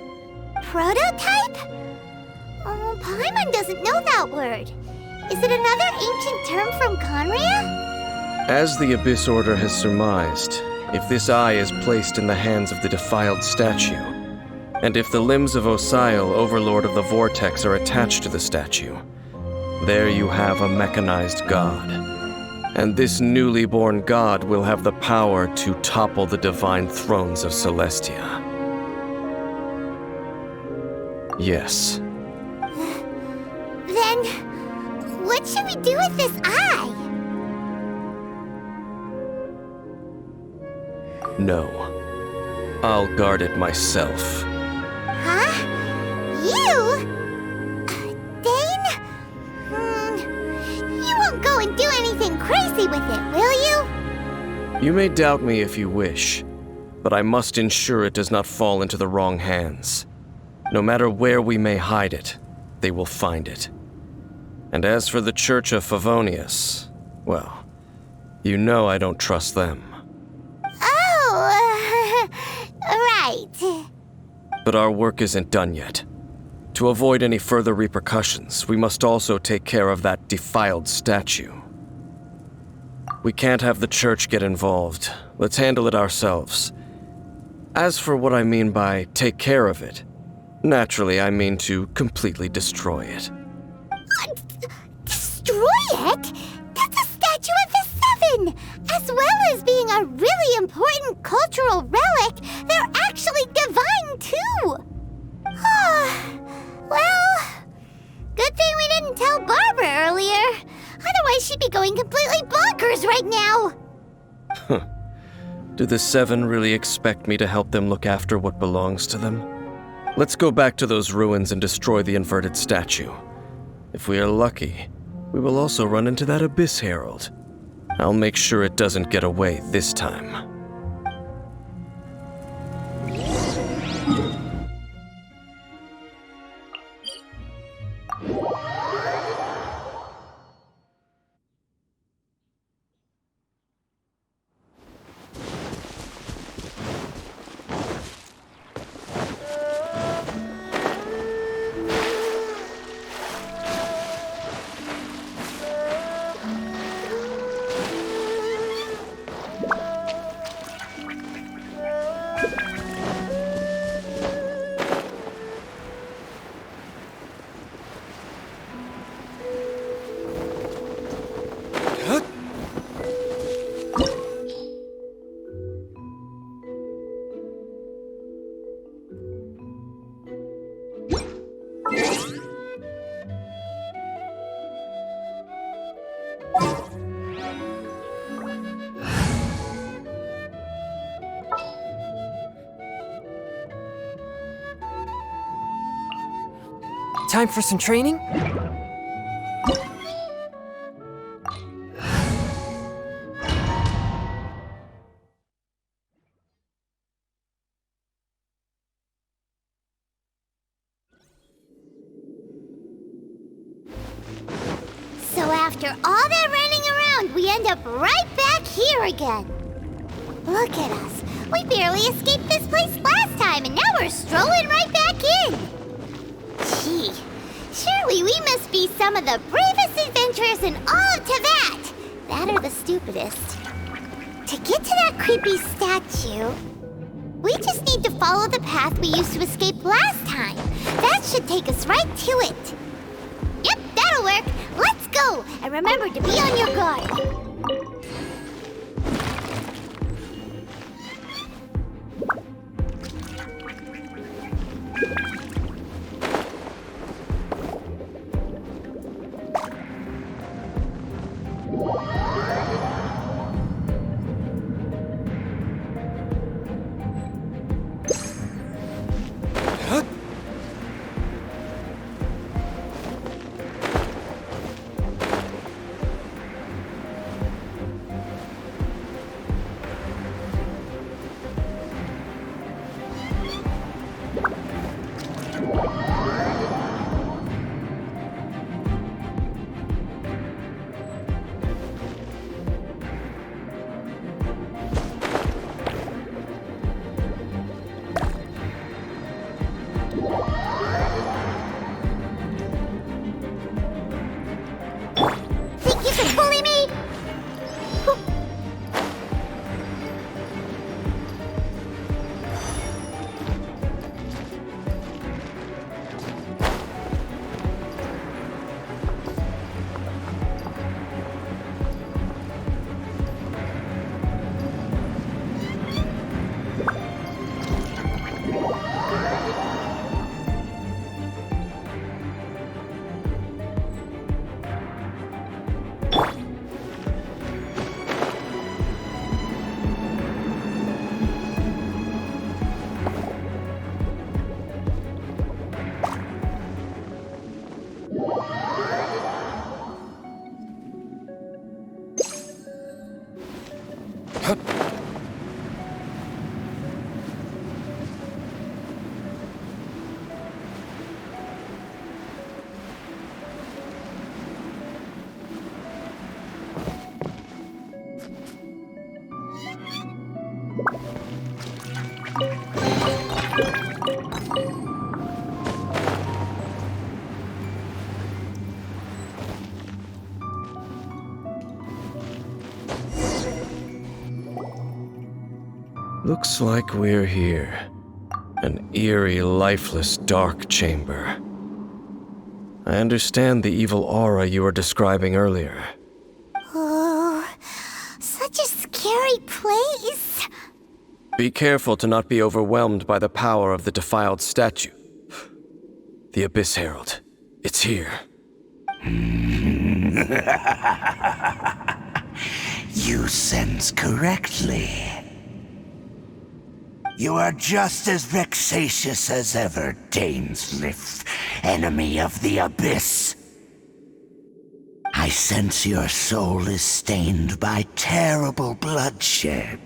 Prototype? Oh, Paimon doesn't know that word. Is it another ancient term from Conria? As the Abyss Order has surmised, if this eye is placed in the hands of the defiled statue, and if the limbs of Osiel, Overlord of the Vortex, are attached to the statue, there you have a mechanized god. And this newly born god will have the power to topple the divine thrones of Celestia. Yes. Then, what should we do with this eye? No. I'll guard it myself. Huh? You? Dane? You won't go and do anything crazy with it, will you? You may doubt me if you wish, but I must ensure it does not fall into the wrong hands. No matter where we may hide it, they will find it. And as for the Church of Favonius, well, you know I don't trust them. Oh, right. But our work isn't done yet. To avoid any further repercussions, we must also take care of that defiled statue. We can't have the church get involved. Let's handle it ourselves. As for what I mean by take care of it, naturally I mean to completely destroy it. Destroy it? That's a statue of the Seven! As well as being a really important cultural relic, they're actually divine too! Well, good thing we didn't tell Barbara I should be going completely bonkers right now! Do the Seven really expect me to help them look after what belongs to them? Let's go back to those ruins and destroy the inverted statue. If we are lucky, we will also run into that Abyss Herald. I'll make sure it doesn't get away this time. Time for some training? So after all that running around, we end up right back here again. Look at us. We barely escaped this place last time, and now we're strolling right back in. Gee, surely we must be some of the bravest adventurers in all of Teyvat. That or the stupidest. To get to that creepy statue, we just need to follow the path we used to escape last time. That should take us right to it. Yep, that'll work. Let's go, and remember to be on your guard. Looks like we're here. An eerie, lifeless, dark chamber. I understand the evil aura you were describing earlier. Oh, such a scary place. Be careful to not be overwhelmed by the power of the defiled statue. The Abyss Herald. It's here. You sense correctly. You are just as vexatious as ever, Dainsleif, enemy of the Abyss. I sense your soul is stained by terrible bloodshed,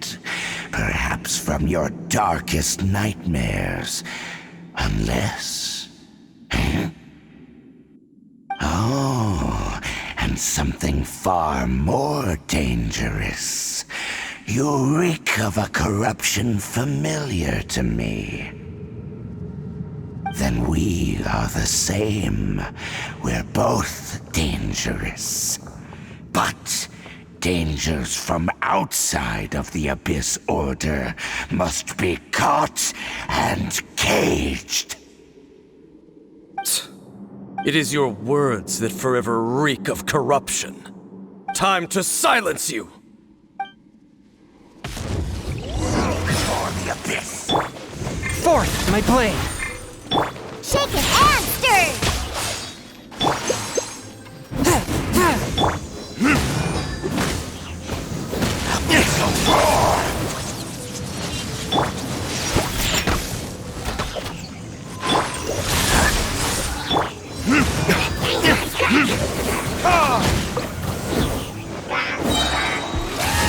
perhaps from your darkest nightmares, unless... Oh, and something far more dangerous. You reek of a corruption familiar to me. Then we are the same. We're both dangerous. But dangers from outside of the Abyss Order must be caught and caged. It is your words that forever reek of corruption. Time to silence you! For the Abyss! Forth, my blade! Shaken and stirred!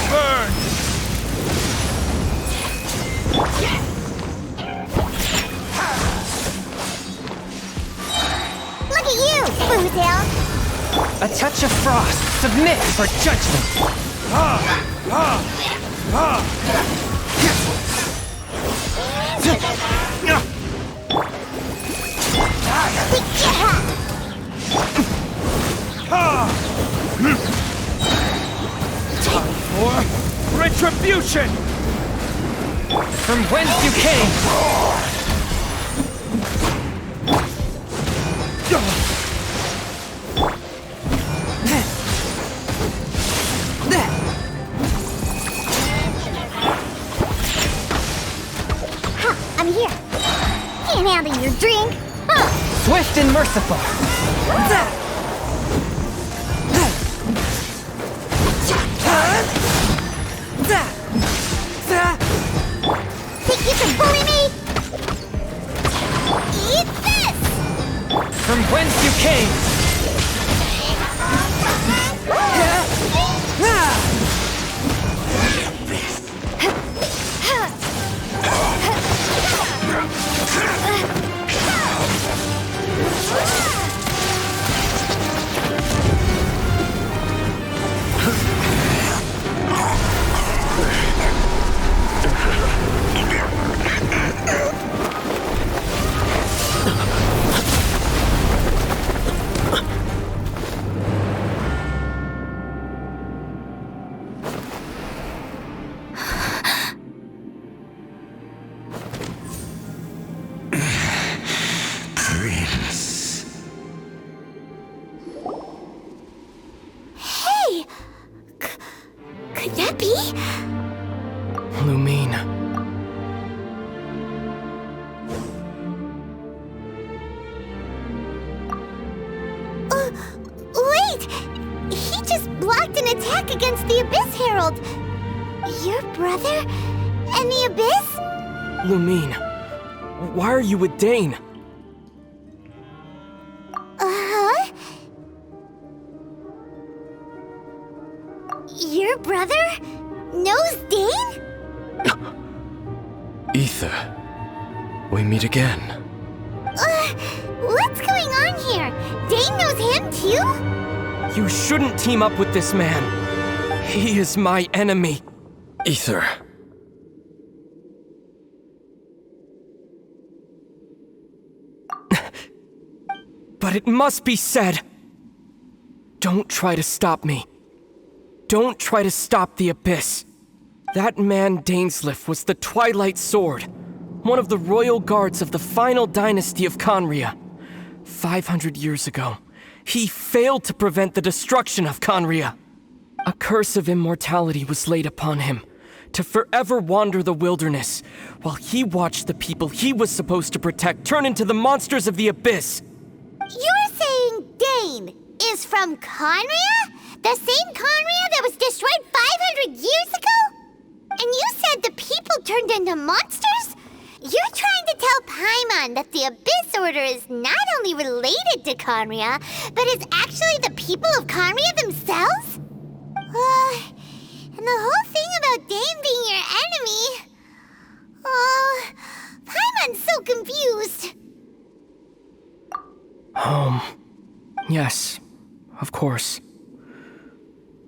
Burn! Look at you, Boozle! A touch of frost. Submit for judgment. Time for retribution! From whence you came. I'm here. Can't handle your drink. Huh. Swift and merciful. Think you can bully me? Eat this! From whence you came. Could that be? Lumine. Wait! He just blocked an attack against the Abyss Herald! Your brother? And the Abyss? Lumine, why are you with Dane? Uh-huh? Your brother knows Dane? Ether, we meet again. What's going on here? Dane knows him too? You shouldn't team up with this man. He is my enemy. Ether. But it must be said. Don't try to stop me. Don't try to stop the Abyss. That man Dainsleif was the Twilight Sword, one of the royal guards of the final dynasty of Conria. 500 years ago, he failed to prevent the destruction of Conria. A curse of immortality was laid upon him, to forever wander the wilderness, while he watched the people he was supposed to protect turn into the monsters of the Abyss. You're saying Dane is from Conria? The same Conria that was destroyed 500 years ago? And you said the people turned into monsters? You're trying to tell Paimon that the Abyss Order is not only related to Conria, but is actually the people of Conria themselves? And the whole thing about Dane being your enemy... Oh, Paimon's so confused. Home. Yes, of course.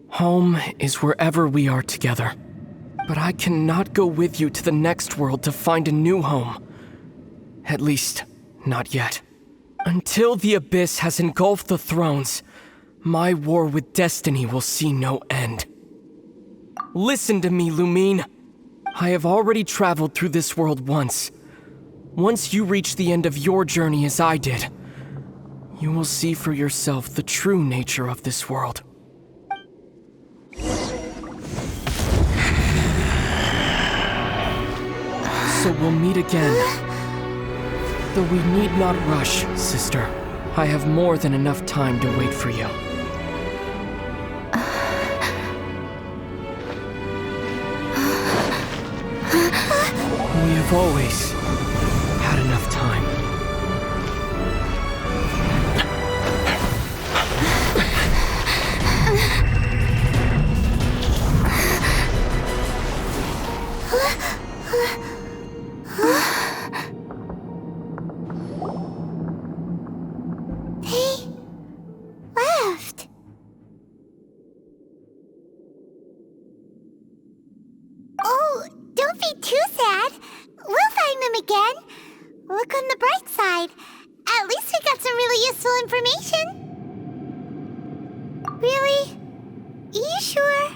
Home is wherever we are together. But I cannot go with you to the next world to find a new home. At least, not yet. Until the Abyss has engulfed the thrones, my war with destiny will see no end. Listen to me, Lumine. I have already traveled through this world once. Once you reach the end of your journey as I did, you will see for yourself the true nature of this world. So we'll meet again. Though we need not rush, sister. I have more than enough time to wait for you. We have always had enough time. They left. Oh, don't be too sad. We'll find them again. Look on the bright side. At least we got some really useful information. Really? You sure?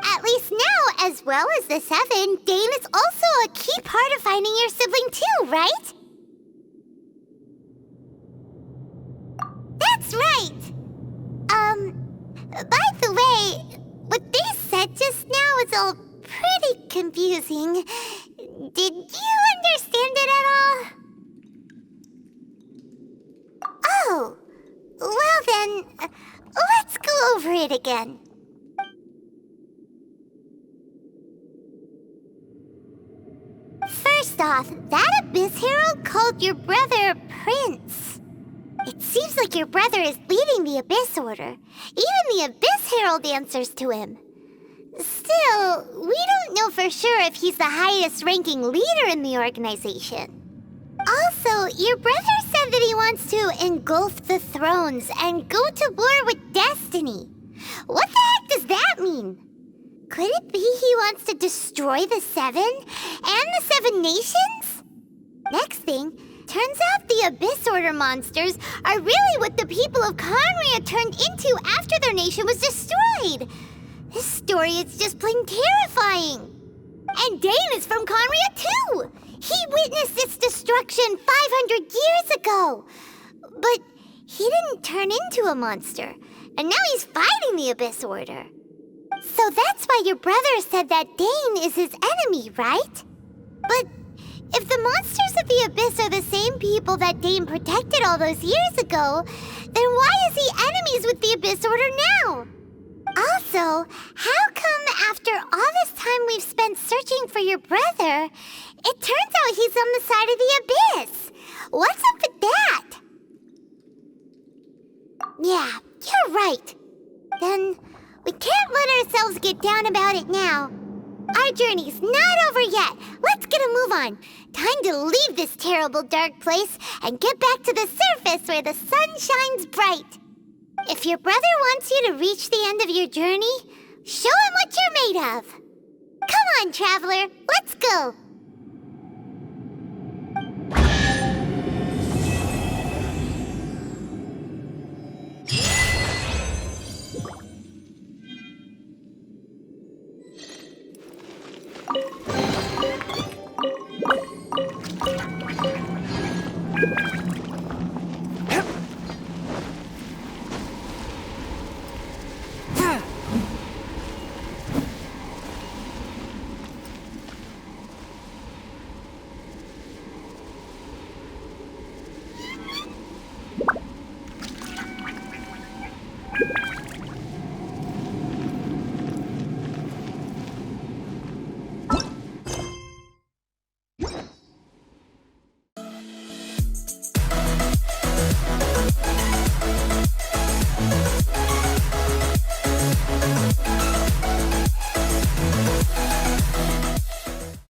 At least now, as well as the Seven, Dane is also a key part of finding your sibling too, right? That's right! By the way, what they said just now is all pretty confusing. Did you understand it at all? Oh, well then, let's go over it again. First off, that Abyss Herald called your brother Prince. It seems like your brother is leading the Abyss Order. Even the Abyss Herald answers to him. Still, we don't know for sure if he's the highest-ranking leader in the organization. Also, your brother said that he wants to engulf the thrones and go to war with destiny. What the heck does that mean? Could it be he wants to destroy the Seven and the Seven Nations? Next thing, turns out the Abyss Order monsters are really what the people of Conria turned into after their nation was destroyed. This story is just plain terrifying. And Dane is from Conria too. He witnessed its destruction 500 years ago. But he didn't turn into a monster. And now he's fighting the Abyss Order. So that's why your brother said that Dane is his enemy, right? But if the monsters of the Abyss are the same people that Dane protected all those years ago, then why is he enemies with the Abyss Order now? Also, how come after all this time we've spent searching for your brother, it turns out he's on the side of the Abyss? What's up with that? Yeah, you're right. Then we can't let ourselves get down about it now. Our journey's not over yet. Let's get a move on. Time to leave this terrible dark place and get back to the surface where the sun shines bright. If your brother wants you to reach the end of your journey, show him what you're made of. Come on, traveler, let's go.